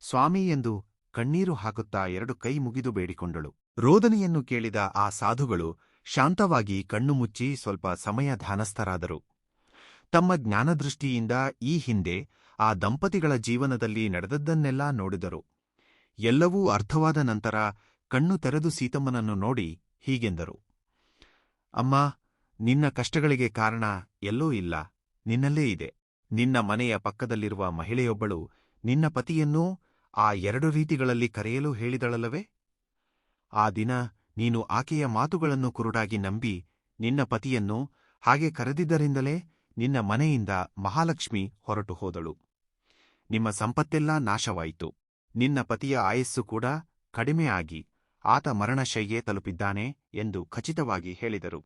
ಸ್ವಾಮಿ ಎಂದು ಕಣ್ಣೀರು ಹಾಕುತ್ತಾ 2 ಕೈ ಮುಗಿದು ಬೇಡಿಕೊಂಡಳು. ರೋದನೆಯನ್ನು ಕೇಳಿದ ಆ ಸಾಧುಗಳು ಶಾಂತವಾಗಿ ಕಣ್ಣು ಮುಚ್ಚಿ ಸ್ವಲ್ಪ ಸಮಯ ಧ್ಯಾನಸ್ಥರಾದರು. ತಮ್ಮ ಜ್ಞಾನದೃಷ್ಟಿಯಿಂದ ಈ ಹಿಂದೆ ಆ ದಂಪತಿಗಳ ಜೀವನದಲ್ಲಿ ನಡೆದದ್ದನ್ನೆಲ್ಲ ನೋಡಿದರು. ಎಲ್ಲವೂ ಅರ್ಥವಾದ ನಂತರ ಕಣ್ಣು ತೆರೆದು ಸೀತಮ್ಮನನ್ನು ನೋಡಿ ಹೀಗೆಂದರು. ಅಮ್ಮ, ನಿನ್ನ ಕಷ್ಟಗಳಿಗೆ ಕಾರಣ ಎಲ್ಲೋ ಇಲ್ಲ, ನಿನ್ನಲ್ಲೇ ಇದೆ. ನಿನ್ನ ಮನೆಯ ಪಕ್ಕದಲ್ಲಿರುವ ಮಹಿಳೆಯೊಬ್ಬಳು ನಿನ್ನ ಪತಿಯನ್ನೂ ಆ 2 ರೀತಿಗಳಲ್ಲಿ ಕರೆಯಲು ಹೇಳಿದಳಲ್ಲವೇ? ಆ ದಿನ ನೀನು ಆಕೆಯ ಮಾತುಗಳನ್ನು ಕುರುಡಾಗಿ ನಂಬಿ ನಿನ್ನ ಪತಿಯನ್ನು ಹಾಗೆ ಕರೆದಿದ್ದರಿಂದಲೇ ನಿನ್ನ ಮನೆಯಿಂದ ಮಹಾಲಕ್ಷ್ಮಿ ಹೊರಟು ಹೋದಳು. ನಿಮ್ಮ ಸಂಪತ್ತೆಲ್ಲ ನಾಶವಾಯಿತು. ನಿನ್ನ ಪತಿಯ ಆಯಸ್ಸು ಕೂಡ ಕಡಿಮೆ ಆಗಿ ಆತ ಮರಣಶಯ್ಯೆ ತಲುಪಿದ್ದಾನೆ ಎಂದು ಖಚಿತವಾಗಿ ಹೇಳಿದರು.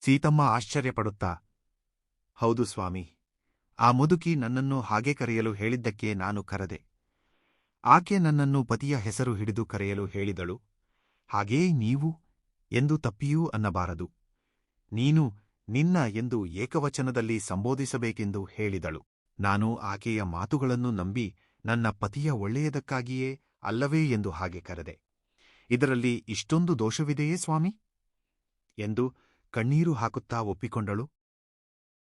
ಸೀತಮ್ಮ ಆಶ್ಚರ್ಯಪಡುತ್ತಾ, ಹೌದು ಸ್ವಾಮಿ, ಆ ಮುದುಕಿ ನನ್ನನ್ನು ಹಾಗೆ ಕರೆಯಲು ಹೇಳಿದ್ದಕ್ಕೆ ನಾನು ಕರೆದೆ. ಆಕೆ ನನ್ನನ್ನು ಪತಿಯ ಹೆಸರು ಹಿಡಿದು ಕರೆಯಲು ಹೇಳಿದಳು. ಹಾಗೆಯೇ ನೀವು ಎಂದು ತಪ್ಪಿಯೂ ಅನ್ನಬಾರದು. ನೀನು ನಿನ್ನ ಎಂದು ಏಕವಚನದಲ್ಲಿ ಸಂಬೋಧಿಸಬೇಕೆಂದು ಹೇಳಿದಳು. ನಾನು ಆಕೆಯ ಮಾತುಗಳನ್ನು ನಂಬಿ ನನ್ನ ಪತಿಯ ಒಳ್ಳೆಯದಕ್ಕಾಗಿಯೇ ಅಲ್ಲವೇ ಎಂದು ಹಾಗೆ ಕರೆದೆ. ಇದರಲ್ಲಿ ಇಷ್ಟೊಂದು ದೋಷವಿದೆಯೇ ಸ್ವಾಮಿ ಎಂದು ಕಣ್ಣೀರು ಹಾಕುತ್ತಾ ಒಪ್ಪಿಕೊಂಡಳು.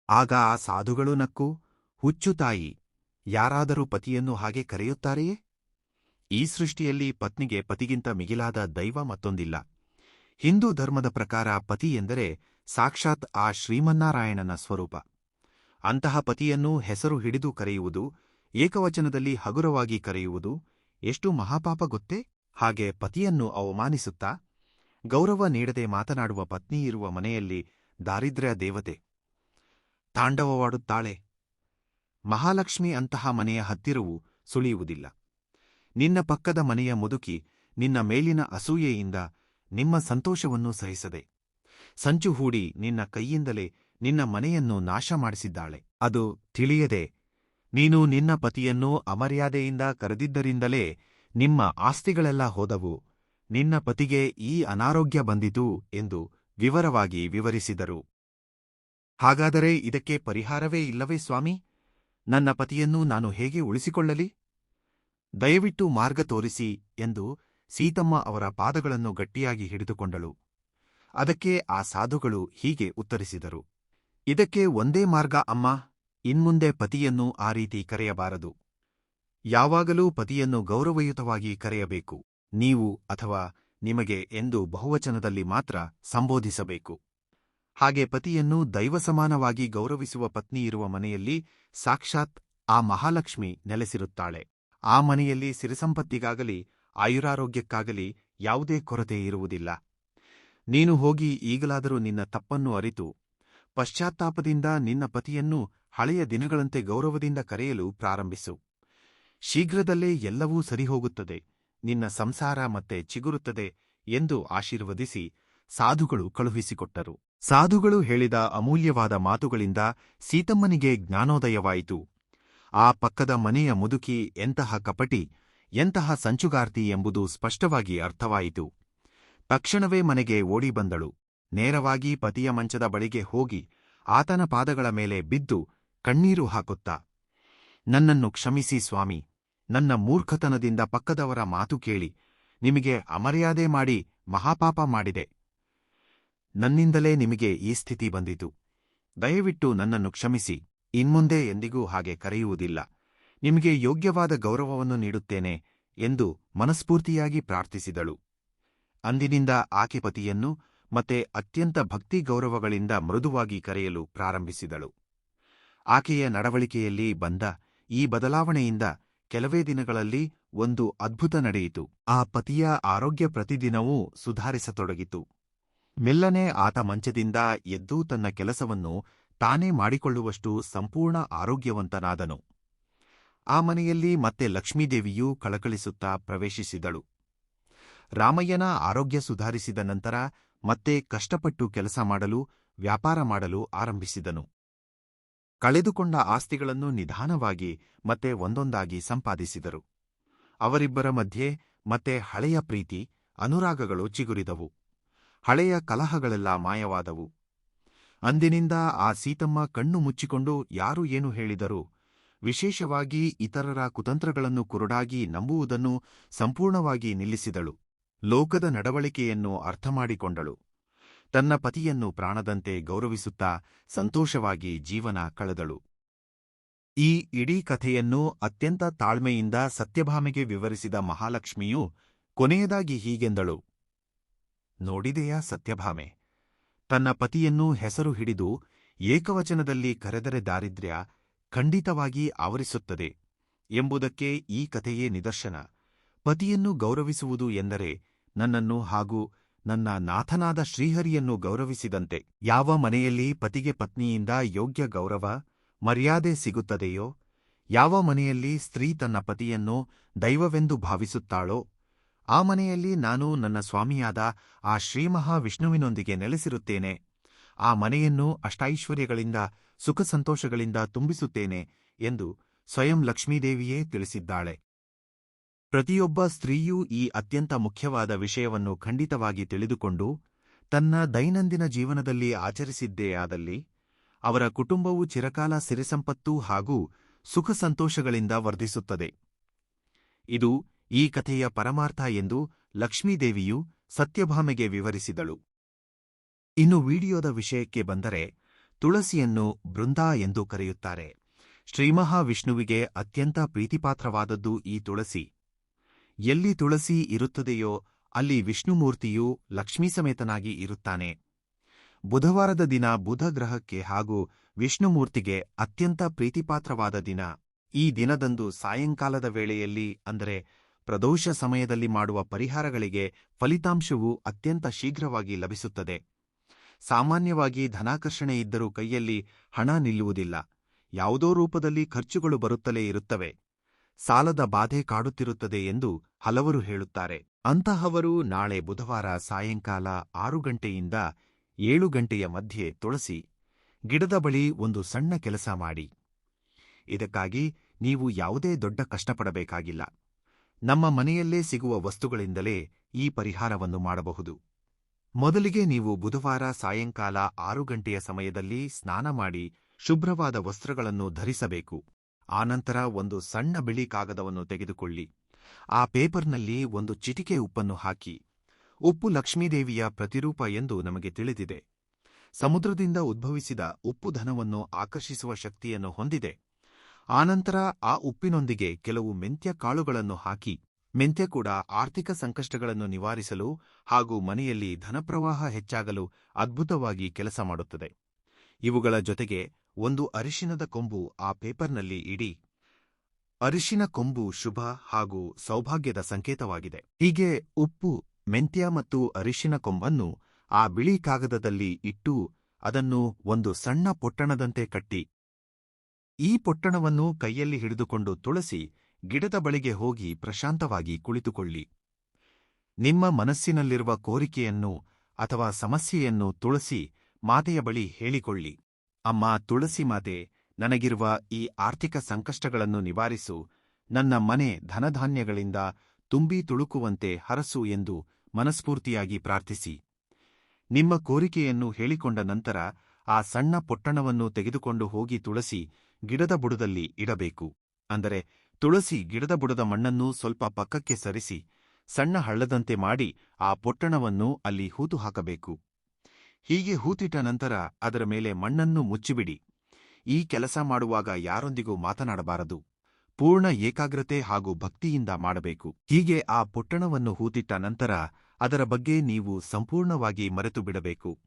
ಆಗ ಆ ಸಾಧುಗಳು ನಕ್ಕು, ಹುಚ್ಚು ತಾಯಿ, ಯಾರಾದರೂ ಪತಿಯನ್ನು ಹಾಗೆ ಕರೆಯುತ್ತಾರೆಯೇ? ಈ ಸೃಷ್ಟಿಯಲ್ಲಿ ಪತ್ನಿಗೆ ಪತಿಗಿಂತ ಮಿಗಿಲಾದ ದೈವ ಮತ್ತೊಂದಿಲ್ಲ. ಹಿಂದೂ ಧರ್ಮದ ಪ್ರಕಾರ ಪತಿ ಎಂದರೆ ಸಾಕ್ಷಾತ್ ಆ ಶ್ರೀಮನ್ನಾರಾಯಣನ ಸ್ವರೂಪ. ಅಂತಹ ಪತಿಯನ್ನು ಹೆಸರು ಹಿಡಿದು ಕರೆಯುವುದು, ಏಕವಚನದಲ್ಲಿ ಹಗುರವಾಗಿ ಕರೆಯುವುದು ಎಷ್ಟು ಮಹಾಪಾಪ ಗೊತ್ತೇ? ಹಾಗೆ ಪತಿಯನ್ನು ಅವಮಾನಿಸುತ್ತಾ ಗೌರವ ನೀಡದೆ ಮಾತನಾಡುವ ಪತ್ನಿ ಇರುವ ಮನೆಯಲ್ಲಿ ದಾರಿದ್ರ್ಯ ದೇವತೆ ತಾಂಡವವಾಡುತ್ತಾಳೆ. ಮಹಾಲಕ್ಷ್ಮಿ ಅಂತಹ ಮನೆಯ ಹತ್ತಿರವೂ ಸುಳಿಯುವುದಿಲ್ಲ. ನಿನ್ನ ಪಕ್ಕದ ಮನೆಯ ಮುದುಕಿ ನಿನ್ನ ಮೇಲಿನ ಅಸೂಯೆಯಿಂದ ನಿಮ್ಮ ಸಂತೋಷವನ್ನು ಸಹಿಸದೆ ಸಂಚು ಹೂಡಿ ನಿನ್ನ ಕೈಯಿಂದಲೇ ನಿನ್ನ ಮನೆಯನ್ನು ನಾಶ ಮಾಡಿಸಿದ್ದಾಳೆ. ಅದು ತಿಳಿಯದೆ ನೀನು ನಿನ್ನ ಪತಿಯನ್ನು ಅಮರ್ಯಾದೆಯಿಂದ ಕರೆದಿದ್ದರಿಂದಲೇ ನಿಮ್ಮ ಆಸ್ತಿಗಳೆಲ್ಲ ಹೋದವು. ನಿನ್ನ ಪತಿಗೆ ಈ ಅನಾರೋಗ್ಯ ಬಂದಿತು ಎಂದು ವಿವರವಾಗಿ ವಿವರಿಸಿದರು. ಹಾಗಾದರೆ ಇದಕ್ಕೆ ಪರಿಹಾರವೇ ಇಲ್ಲವೇ ಸ್ವಾಮಿ? ನನ್ನ ಪತಿಯನ್ನು ನಾನು ಹೇಗೆ ಉಳಿಸಿಕೊಳ್ಳಲಿ? ದಯವಿಟ್ಟು ಮಾರ್ಗ ತೋರಿಸಿ ಎಂದು ಸೀತಮ್ಮ ಅವರ ಪಾದಗಳನ್ನು ಗಟ್ಟಿಯಾಗಿ ಹಿಡಿದುಕೊಂಡಳು. ಅದಕ್ಕೆ ಆ ಸಾಧುಗಳು ಹೀಗೆ ಉತ್ತರಿಸಿದರು. ಇದಕ್ಕೆ ಒಂದೇ ಮಾರ್ಗ ಅಮ್ಮ. ಇನ್ಮುಂದೆ ಪತಿಯನ್ನು ಆ ರೀತಿ ಕರೆಯಬಾರದು. ಯಾವಾಗಲೂ ಪತಿಯನ್ನು ಗೌರವಯುತವಾಗಿ ಕರೆಯಬೇಕು. ನೀವು ಅಥವಾ ನಿಮಗೆ ಎಂದು ಬಹುವಚನದಲ್ಲಿ ಮಾತ್ರ ಸಂಬೋಧಿಸಬೇಕು. ಹಾಗೆ ಪತಿಯನ್ನು ದೈವಸಮಾನವಾಗಿ ಗೌರವಿಸುವ ಪತ್ನಿ ಇರುವ ಮನೆಯಲ್ಲಿ ಸಾಕ್ಷಾತ್ ಆ ಮಹಾಲಕ್ಷ್ಮಿ ನೆಲೆಸಿರುತ್ತಾಳೆ. ಆ ಮನೆಯಲ್ಲಿ ಸಿರಿಸಂಪತ್ತಿಗಾಗಲಿ ಆಯುರಾರೋಗ್ಯಕ್ಕಾಗಲಿ ಯಾವುದೇ ಕೊರತೆ ಇರುವುದಿಲ್ಲ. ನೀನು ಹೋಗಿ ಈಗಲಾದರೂ ನಿನ್ನ ತಪ್ಪನ್ನು ಅರಿತು ಪಶ್ಚಾತ್ತಾಪದಿಂದ ನಿನ್ನ ಪತಿಯನ್ನು ಹಳೆಯ ದಿನಗಳಂತೆ ಗೌರವದಿಂದ ಕರೆಯಲು ಪ್ರಾರಂಭಿಸು. ಶೀಘ್ರದಲ್ಲೇ ಎಲ್ಲವೂ ಸರಿಹೋಗುತ್ತದೆ, ನಿನ್ನ ಸಂಸಾರ ಮತ್ತೆ ಚಿಗುರುತ್ತದೆ ಎಂದು ಆಶೀರ್ವದಿಸಿ ಸಾಧುಗಳು ಕಳುಹಿಸಿಕೊಟ್ಟರು. ಸಾಧುಗಳು ಹೇಳಿದ ಅಮೂಲ್ಯವಾದ ಮಾತುಗಳಿಂದ ಸೀತಮ್ಮನಿಗೆ ಜ್ಞಾನೋದಯವಾಯಿತು. ಆ ಪಕ್ಕದ ಮನೆಯ ಮುದುಕಿ ಎಂತಹ ಕಪಟಿ, ಎಂತಹ ಸಂಚುಗಾರ್ತಿ ಎಂಬುದು ಸ್ಪಷ್ಟವಾಗಿ ಅರ್ಥವಾಯಿತು. ತಕ್ಷಣವೇ ಮನೆಗೆ ಓಡಿ ಬಂದಳು. ನೇರವಾಗಿ ಪತಿಯ ಮಂಚದ ಬಳಿಗೆ ಹೋಗಿ ಆತನ ಪಾದಗಳ ಮೇಲೆ ಬಿದ್ದು ಕಣ್ಣೀರು ಹಾಕುತ್ತಾ, ನನ್ನನ್ನು ಕ್ಷಮಿಸಿ ಸ್ವಾಮಿ, ನನ್ನ ಮೂರ್ಖತನದಿಂದ ಪಕ್ಕದವರ ಮಾತು ಕೇಳಿ ನಿಮಗೆ ಅಮರ್ಯಾದೆ ಮಾಡಿ ಮಹಾಪಾಪ ಮಾಡಿದೆ. ನನ್ನಿಂದಲೇ ನಿಮಗೆ ಈ ಸ್ಥಿತಿ ಬಂದಿತು. ದಯವಿಟ್ಟು ನನ್ನನ್ನು ಕ್ಷಮಿಸಿ, ಇನ್ಮುಂದೆ ಎಂದಿಗೂ ಹಾಗೆ ಕರೆಯುವುದಿಲ್ಲ. ನಿಮಗೆ ಯೋಗ್ಯವಾದ ಗೌರವವನ್ನು ನೀಡುತ್ತೇನೆ ಎಂದು ಮನಸ್ಫೂರ್ತಿಯಾಗಿ ಪ್ರಾರ್ಥಿಸಿದಳು. ಅಂದಿನಿಂದ ಆಕೆ ಪತಿಯನ್ನು ಮತ್ತೆ ಅತ್ಯಂತ ಭಕ್ತಿ ಗೌರವಗಳಿಂದ ಮೃದುವಾಗಿ ಕರೆಯಲು ಪ್ರಾರಂಭಿಸಿದಳು. ಆಕೆಯ ನಡವಳಿಕೆಯಲ್ಲಿ ಬಂದ ಈ ಬದಲಾವಣೆಯಿಂದ ಕೆಲವೇ ದಿನಗಳಲ್ಲಿ ಒಂದು ಅದ್ಭುತ ನಡೆಯಿತು. ಆ ಪತಿಯ ಆರೋಗ್ಯ ಪ್ರತಿದಿನವೂ ಸುಧಾರಿಸತೊಡಗಿತು. ಮೆಲ್ಲನೆ ಆತ ಮಂಚದಿಂದ ಎದ್ದು ತನ್ನ ಕೆಲಸವನ್ನು ತಾನೇ ಮಾಡಿಕೊಳ್ಳುವಷ್ಟು ಸಂಪೂರ್ಣ ಆರೋಗ್ಯವಂತನಾದನು. ಆ ಮನೆಯಲ್ಲಿ ಮತ್ತೆ ಲಕ್ಷ್ಮೀದೇವಿಯೂ ಕಳಕಳಿಸುತ್ತಾ ಪ್ರವೇಶಿಸಿದಳು. ರಾಮಯ್ಯನ ಆರೋಗ್ಯ ಸುಧಾರಿಸಿದ ನಂತರ ಮತ್ತೆ ಕಷ್ಟಪಟ್ಟು ಕೆಲಸ ಮಾಡಲು, ವ್ಯಾಪಾರ ಮಾಡಲು ಆರಂಭಿಸಿದನು. ಕಳೆದುಕೊಂಡ ಆಸ್ತಿಗಳನ್ನು ನಿಧಾನವಾಗಿ ಮತ್ತೆ ಒಂದೊಂದಾಗಿ ಸಂಪಾದಿಸಿದರು. ಅವರಿಬ್ಬರ ಮಧ್ಯೆ ಮತ್ತೆ ಹಳೆಯ ಪ್ರೀತಿ, ಅನುರಾಗಗಳು ಚಿಗುರಿದವು. ಹಳೆಯ ಕಲಹಗಳೆಲ್ಲ ಮಾಯವಾದವು. ಅಂದಿನಿಂದ ಆ ಸೀತಮ್ಮ ಕಣ್ಣು ಮುಚ್ಚಿಕೊಂಡು ಯಾರು ಏನು ಹೇಳಿದರೂ, ವಿಶೇಷವಾಗಿ ಇತರರ ಕುತಂತ್ರಗಳನ್ನು ಕುರುಡಾಗಿ ನಂಬುವುದನ್ನು ಸಂಪೂರ್ಣವಾಗಿ ನಿಲ್ಲಿಸಿದಳು. ಲೋಕದ ನಡವಳಿಕೆಯನ್ನು ಅರ್ಥಮಾಡಿಕೊಂಡಳು. ತನ್ನ ಪತಿಯನ್ನು ಪ್ರಾಣದಂತೆ ಗೌರವಿಸುತ್ತಾ ಸಂತೋಷವಾಗಿ ಜೀವನ ಕಳೆದಳು. ಈ ಇಡೀ ಕಥೆಯನ್ನು ಅತ್ಯಂತ ತಾಳ್ಮೆಯಿಂದ ಸತ್ಯಭಾಮೆಗೆ ವಿವರಿಸಿದ ಮಹಾಲಕ್ಷ್ಮಿಯು ಕೊನೆಯದಾಗಿ ಹೀಗೆಂದಳು. ನೋಡಿದೆಯಾ ಸತ್ಯಭಾಮೆ, ತನ್ನ ಪತಿಯನ್ನು ಹೆಸರು ಹಿಡಿದು ಏಕವಚನದಲ್ಲಿ ಕರೆದರೆ ದಾರಿದ್ರ್ಯ ಖಂಡಿತವಾಗಿ ಆವರಿಸುತ್ತದೆ ಎಂಬುದಕ್ಕೆ ಈ ಕಥೆಯೇ ನಿದರ್ಶನ. ಪತಿಯನ್ನು ಗೌರವಿಸುವುದು ಎಂದರೆ ನನ್ನನ್ನು ಹಾಗೂ ನನ್ನ ನಾಥನಾದ ಶ್ರೀಹರಿಯನ್ನು ಗೌರವಿಸಿದಂತೆ. ಯಾವ ಮನೆಯಲ್ಲಿ ಪತಿಗೆ ಪತ್ನಿಯಿಂದ ಯೋಗ್ಯ ಗೌರವ, ಮರ್ಯಾದೆ ಸಿಗುತ್ತದೆಯೋ, ಯಾವ ಮನೆಯಲ್ಲಿ ಸ್ತ್ರೀ ತನ್ನ ಪತಿಯನ್ನು ದೈವವೆಂದು ಭಾವಿಸುತ್ತಾಳೋ, ಆ ಮನೆಯಲ್ಲಿ ನಾನು ನನ್ನ ಸ್ವಾಮಿಯಾದ ಆ ಶ್ರೀಮಹಾವಿಷ್ಣುವಿನೊಂದಿಗೆ ನೆಲೆಸಿರುತ್ತೇನೆ. ಆ ಮನೆಯನ್ನು ಅಷ್ಟೈಶ್ವರ್ಯಗಳಿಂದ, ಸುಖ ಸಂತೋಷಗಳಿಂದ ತುಂಬಿಸುತ್ತೇನೆ ಎಂದು ಸ್ವಯಂ ಲಕ್ಷ್ಮೀದೇವಿಯೇ ತಿಳಿಸಿದ್ದಾಳೆ. ಪ್ರತಿಯೊಬ್ಬ ಸ್ತ್ರೀಯೂ ಈ ಅತ್ಯಂತ ಮುಖ್ಯವಾದ ವಿಷಯವನ್ನು ಖಂಡಿತವಾಗಿ ತಿಳಿದುಕೊಂಡು ತನ್ನ ದೈನಂದಿನ ಜೀವನದಲ್ಲಿ ಆಚರಿಸಿದ್ದೇ ಆದಲ್ಲಿ ಅವರ ಕುಟುಂಬವು ಚಿರಕಾಲ ಸಿರಿಸಂಪತ್ತು ಹಾಗೂ ಸುಖ ಸಂತೋಷಗಳಿಂದ ವರ್ಧಿಸುತ್ತದೆ. ಇದು ಈ ಕಥೆಯ ಪರಮಾರ್ಥ ಎಂದು ಲಕ್ಷ್ಮೀದೇವಿಯು ಸತ್ಯಭಾಮೆಗೆ ವಿವರಿಸಿದಳು. ಇನ್ನು ವಿಡಿಯೋದ ವಿಷಯಕ್ಕೆ ಬಂದರೆ, ತುಳಸಿಯನ್ನು ಬೃಂದಾ ಎಂದು ಕರೆಯುತ್ತಾರೆ. ಶ್ರೀಮಹಾವಿಷ್ಣುವಿಗೆ ಅತ್ಯಂತ ಪ್ರೀತಿಪಾತ್ರವಾದದ್ದು ಈ ತುಳಸಿ. ಎಲ್ಲಿ ತುಳಸಿ ಇರುತ್ತದೆಯೋ ಅಲ್ಲಿ ವಿಷ್ಣುಮೂರ್ತಿಯೂ ಲಕ್ಷ್ಮೀ ಸಮೇತನಾಗಿ ಇರುತ್ತಾನೆ. ಬುಧವಾರದ ದಿನ ಬುಧ ಗ್ರಹಕ್ಕೆ ಹಾಗೂ ವಿಷ್ಣುಮೂರ್ತಿಗೆ ಅತ್ಯಂತ ಪ್ರೀತಿಪಾತ್ರವಾದ ದಿನ. ಈ ದಿನದಂದು ಸಾಯಂಕಾಲದ ವೇಳೆಯಲ್ಲಿ, ಅಂದರೆ ಪ್ರದೋಷ ಸಮಯದಲ್ಲಿ ಮಾಡುವ ಪರಿಹಾರಗಳಿಗೆ ಫಲಿತಾಂಶವು ಅತ್ಯಂತ ಶೀಘ್ರವಾಗಿ ಲಭಿಸುತ್ತದೆ. ಸಾಮಾನ್ಯವಾಗಿ ಧನಾಕರ್ಷಣೆ ಇದ್ದರೂ ಕೈಯಲ್ಲಿ ಹಣ ನಿಲ್ಲುವುದಿಲ್ಲ. ಯಾವುದೋ ರೂಪದಲ್ಲಿ ಖರ್ಚುಗಳು ಬರುತ್ತಲೇ ಇರುತ್ತವೆ. ಸಾಲದ ಬಾಧೆ ಕಾಡುತ್ತಿರುತ್ತದೆ ಎಂದು ಹಲವರು ಹೇಳುತ್ತಾರೆ. ಅಂತಹವರು ನಾಳೆ ಬುಧವಾರ ಸಾಯಂಕಾಲ 6 ಗಂಟೆಯಿಂದ 7 ಗಂಟೆಯ ಮಧ್ಯೆ ತುಳಸಿ ಗಿಡದ ಬಳಿ ಒಂದು ಸಣ್ಣ ಕೆಲಸ ಮಾಡಿ. ಇದಕ್ಕಾಗಿ ನೀವು ಯಾವುದೇ ದೊಡ್ಡ ಕಷ್ಟಪಡಬೇಕಾಗಿಲ್ಲ. ನಮ್ಮ ಮನೆಯಲ್ಲೇ ಸಿಗುವ ವಸ್ತುಗಳಿಂದಲೇ ಈ ಪರಿಹಾರವನ್ನು ಮಾಡಬಹುದು. ಮೊದಲಿಗೆ ನೀವು ಬುಧವಾರ ಸಾಯಂಕಾಲ 6 ಗಂಟೆಯ ಸಮಯದಲ್ಲಿ ಸ್ನಾನ ಮಾಡಿ ಶುಭ್ರವಾದ ವಸ್ತ್ರಗಳನ್ನು ಧರಿಸಬೇಕು. ಆನಂತರ ಒಂದು ಸಣ್ಣ ಬಿಳಿ ಕಾಗದವನ್ನು ತೆಗೆದುಕೊಳ್ಳಿ. ಆ ಪೇಪರ್ನಲ್ಲಿ ಒಂದು ಚಿಟಿಕೆ ಉಪ್ಪನ್ನು ಹಾಕಿ. ಉಪ್ಪು ಲಕ್ಷ್ಮೀದೇವಿಯ ಪ್ರತಿರೂಪ ಎಂದು ನಮಗೆ ತಿಳಿದಿದೆ. ಸಮುದ್ರದಿಂದ ಉದ್ಭವಿಸಿದ ಉಪ್ಪು ಧನವನ್ನು ಆಕರ್ಷಿಸುವ ಶಕ್ತಿಯನ್ನು ಹೊಂದಿದೆ. ಆನಂತರ ಆ ಉಪ್ಪಿನೊಂದಿಗೆ ಕೆಲವು ಮೆಂತ್ಯ ಕಾಳುಗಳನ್ನು ಹಾಕಿ. ಮೆಂತ್ಯ ಕೂಡ ಆರ್ಥಿಕ ಸಂಕಷ್ಟಗಳನ್ನು ನಿವಾರಿಸಲು ಹಾಗೂ ಮನೆಯಲ್ಲಿ ಧನಪ್ರವಾಹ ಹೆಚ್ಚಾಗಲು ಅದ್ಭುತವಾಗಿ ಕೆಲಸ ಮಾಡುತ್ತದೆ. ಇವುಗಳ ಜೊತೆಗೆ ಒಂದು ಅರಿಶಿನದ ಕೊಂಬು ಆ ಪೇಪರ್ನಲ್ಲಿ ಇಡಿ. ಅರಿಶಿನ ಕೊಂಬು ಶುಭ ಹಾಗೂ ಸೌಭಾಗ್ಯದ ಸಂಕೇತವಾಗಿದೆ. ಹೀಗೆ ಉಪ್ಪು, ಮೆಂತ್ಯ ಮತ್ತು ಅರಿಶಿನ ಕೊಂಬನ್ನು ಆ ಬಿಳಿ ಕಾಗದದಲ್ಲಿ ಇಟ್ಟು ಅದನ್ನು ಒಂದು ಸಣ್ಣ ಪೊಟ್ಟಣದಂತೆ ಕಟ್ಟಿ ಈ ಪೊಟ್ಟಣವನ್ನು ಕೈಯಲ್ಲಿ ಹಿಡಿದುಕೊಂಡು ತುಳಸಿ ಗಿಡದ ಬಳಿಗೆ ಹೋಗಿ ಪ್ರಶಾಂತವಾಗಿ ಕುಳಿತುಕೊಳ್ಳಿ. ನಿಮ್ಮ ಮನಸ್ಸಿನಲ್ಲಿರುವ ಕೋರಿಕೆಯನ್ನು ಅಥವಾ ಸಮಸ್ಯೆಯನ್ನು ತುಳಸಿ ಮಾತೆಯ ಬಳಿ ಹೇಳಿಕೊಳ್ಳಿ. ಅಮ್ಮ ತುಳಸಿ ಮಾತೆ, ನನಗಿರುವ ಈ ಆರ್ಥಿಕ ಸಂಕಷ್ಟಗಳನ್ನು ನಿವಾರಿಸು, ನನ್ನ ಮನೆ ಧನಧಾನ್ಯಗಳಿಂದ ತುಂಬಿ ತುಳುಕುವಂತೆ ಹರಸು ಎಂದು ಮನಸ್ಫೂರ್ತಿಯಾಗಿ ಪ್ರಾರ್ಥಿಸಿ. ನಿಮ್ಮ ಕೋರಿಕೆಯನ್ನು ಹೇಳಿಕೊಂಡ ನಂತರ ಆ ಸಣ್ಣ ಪೊಟ್ಟಣವನ್ನು ತೆಗೆದುಕೊಂಡು ಹೋಗಿ ತುಳಸಿ ಗಿಡದ ಬುಡದಲ್ಲಿ ಇಡಬೇಕು. ಅಂದರೆ ತುಳಸಿ ಗಿಡದ ಬುಡದ ಮಣ್ಣನ್ನು ಸ್ವಲ್ಪ ಪಕ್ಕಕ್ಕೆ ಸರಿಸಿ ಸಣ್ಣ ಹಳ್ಳದಂತೆ ಮಾಡಿ ಆ ಪೊಟ್ಟಣವನ್ನು ಅಲ್ಲಿ ಹೂತು ಹಾಕಬೇಕು. ಹೀಗೆ ಹೂತಿಟ್ಟ ನಂತರ ಅದರ ಮೇಲೆ ಮಣ್ಣನ್ನು ಮುಚ್ಚಿಬಿಡಿ. ಈ ಕೆಲಸ ಮಾಡುವಾಗ ಯಾರೊಂದಿಗೂ ಮಾತನಾಡಬಾರದು. ಪೂರ್ಣ ಏಕಾಗ್ರತೆ ಹಾಗೂ ಭಕ್ತಿಯಿಂದ ಮಾಡಬೇಕು. ಹೀಗೆ ಆ ಪೊಟ್ಟಣವನ್ನು ಹೂತಿಟ್ಟ ನಂತರ ಅದರ ಬಗ್ಗೆ ನೀವು ಸಂಪೂರ್ಣವಾಗಿ ಮರೆತು ಬಿಡಬೇಕು.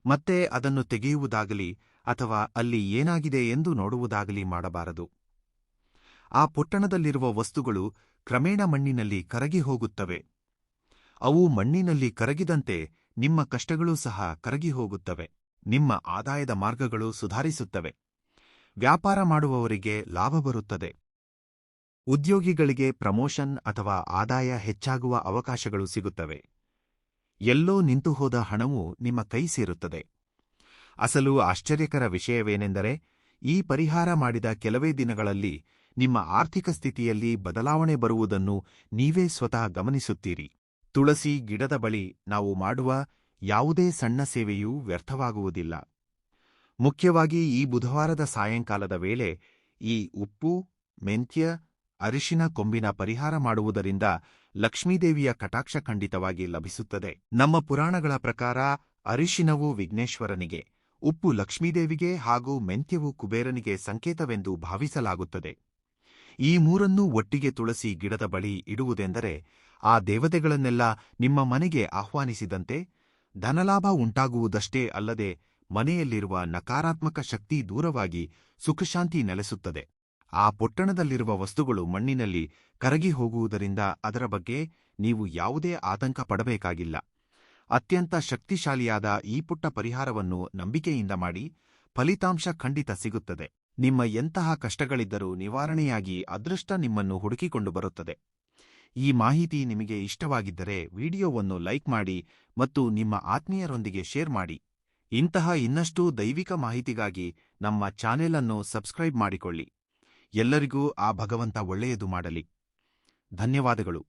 ಮತ್ತೆ ಅದನ್ನು ತೆಗೆಯುವುದಾಗಲಿ ಅಥವಾ ಅಲ್ಲಿ ಏನಾಗಿದೆ ಎಂದು ನೋಡುವುದಾಗಲಿ ಮಾಡಬಾರದು. ಆ ಪೊಟ್ಟಣದಲ್ಲಿರುವ ವಸ್ತುಗಳು ಕ್ರಮೇಣ ಮಣ್ಣಿನಲ್ಲಿ ಕರಗಿ ಹೋಗುತ್ತವೆ. ಅವು ಮಣ್ಣಿನಲ್ಲಿ ಕರಗಿದಂತೆ ನಿಮ್ಮ ಕಷ್ಟಗಳೂ ಸಹ ಕರಗಿ ಹೋಗುತ್ತವೆ. ನಿಮ್ಮ ಆದಾಯದ ಮಾರ್ಗಗಳು ಸುಧಾರಿಸುತ್ತವೆ. ವ್ಯಾಪಾರ ಮಾಡುವವರಿಗೆ ಲಾಭ ಬರುತ್ತದೆ. ಉದ್ಯೋಗಿಗಳಿಗೆ ಪ್ರಮೋಷನ್ ಅಥವಾ ಆದಾಯ ಹೆಚ್ಚಾಗುವ ಅವಕಾಶಗಳು ಸಿಗುತ್ತವೆ. ಎಲ್ಲೋ ನಿಂತುಹೋದ ಹಣವು ನಿಮ್ಮ ಕೈ ಸೇರುತ್ತದೆ. ಅಸಲು ಆಶ್ಚರ್ಯಕರ ವಿಷಯವೇನೆಂದರೆ, ಈ ಪರಿಹಾರ ಮಾಡಿದ ಕೆಲವೇ ದಿನಗಳಲ್ಲಿ ನಿಮ್ಮ ಆರ್ಥಿಕ ಸ್ಥಿತಿಯಲ್ಲಿ ಬದಲಾವಣೆ ಬರುವುದನ್ನು ನೀವೇ ಸ್ವತಃ ಗಮನಿಸುತ್ತೀರಿ. ತುಳಸಿ ಗಿಡದ ಬಳಿ ನಾವು ಮಾಡುವ ಯಾವುದೇ ಸಣ್ಣ ಸೇವೆಯೂ ವ್ಯರ್ಥವಾಗುವುದಿಲ್ಲ. ಮುಖ್ಯವಾಗಿ ಈ ಬುಧವಾರದ ಸಾಯಂಕಾಲದ ವೇಳೆ ಈ ಉಪ್ಪು, ಮೆಂತ್ಯ, ಅರಿಶಿನ ಕೊಂಬಿನ ಪರಿಹಾರ ಮಾಡುವುದರಿಂದ ಲಕ್ಷ್ಮೀದೇವಿಯ ಕಟಾಕ್ಷ ಖಂಡಿತವಾಗಿ ಲಭಿಸುತ್ತದೆ. ನಮ್ಮ ಪುರಾಣಗಳ ಪ್ರಕಾರ ಅರಿಶಿನವು ವಿಘ್ನೇಶ್ವರನಿಗೆ, ಉಪ್ಪು ಲಕ್ಷ್ಮೀದೇವಿಗೆ ಹಾಗೂ ಮೆಂತ್ಯವು ಕುಬೇರನಿಗೆ ಸಂಕೇತವೆಂದು ಭಾವಿಸಲಾಗುತ್ತದೆ. ಈ ಮೂರನ್ನೂ ಒಟ್ಟಿಗೆ ತುಳಸಿ ಗಿಡದ ಬಳಿ ಇಡುವುದೆಂದರೆ ಆ ದೇವತೆಗಳನ್ನೆಲ್ಲ ನಿಮ್ಮ ಮನೆಗೆ ಆಹ್ವಾನಿಸಿದಂತೆ, ಧನಲಾಭ ಉಂಟಾಗುವುದಷ್ಟೇ ಅಲ್ಲದೆ ಮನೆಯಲ್ಲಿರುವ ನಕಾರಾತ್ಮಕ ಶಕ್ತಿ ದೂರವಾಗಿ ಸುಖಶಾಂತಿ ನೆಲೆಸುತ್ತದೆ. ಆ ಪೊಟ್ಟಣದಲ್ಲಿರುವ ವಸ್ತುಗಳು ಮಣ್ಣಿನಲ್ಲಿ ಕರಗಿ ಹೋಗುವುದರಿಂದ ಅದರ ಬಗ್ಗೆ ನೀವು ಯಾವುದೇ ಆತಂಕ ಪಡಬೇಕಾಗಿಲ್ಲ. ಅತ್ಯಂತ ಶಕ್ತಿಶಾಲಿಯಾದ ಈ ಪುಟ್ಟ ಪರಿಹಾರವನ್ನು ನಂಬಿಕೆಯಿಂದ ಮಾಡಿ, ಫಲಿತಾಂಶ ಖಂಡಿತ ಸಿಗುತ್ತದೆ. ನಿಮ್ಮ ಎಂತಹ ಕಷ್ಟಗಳಿದ್ದರೂ ನಿವಾರಣೆಯಾಗಿ ಅದೃಷ್ಟ ನಿಮ್ಮನ್ನು ಹುಡುಕಿಕೊಂಡು ಬರುತ್ತದೆ. ಈ ಮಾಹಿತಿ ನಿಮಗೆ ಇಷ್ಟವಾಗಿದ್ದರೆ ವಿಡಿಯೋವನ್ನು ಲೈಕ್ ಮಾಡಿ ಮತ್ತು ನಿಮ್ಮ ಆತ್ಮೀಯರೊಂದಿಗೆ ಶೇರ್ ಮಾಡಿ. ಇಂತಹ ಇನ್ನಷ್ಟು ದೈವಿಕ ಮಾಹಿತಿಗಾಗಿ ನಮ್ಮ ಚಾನೆಲ್ ಅನ್ನು ಸಬ್ಸ್ಕ್ರೈಬ್ ಮಾಡಿಕೊಳ್ಳಿ. ಎಲ್ಲರಿಗೂ ಆ ಭಗವಂತ ಒಳ್ಳೆಯದು ಮಾಡಲಿ. ಧನ್ಯವಾದಗಳು.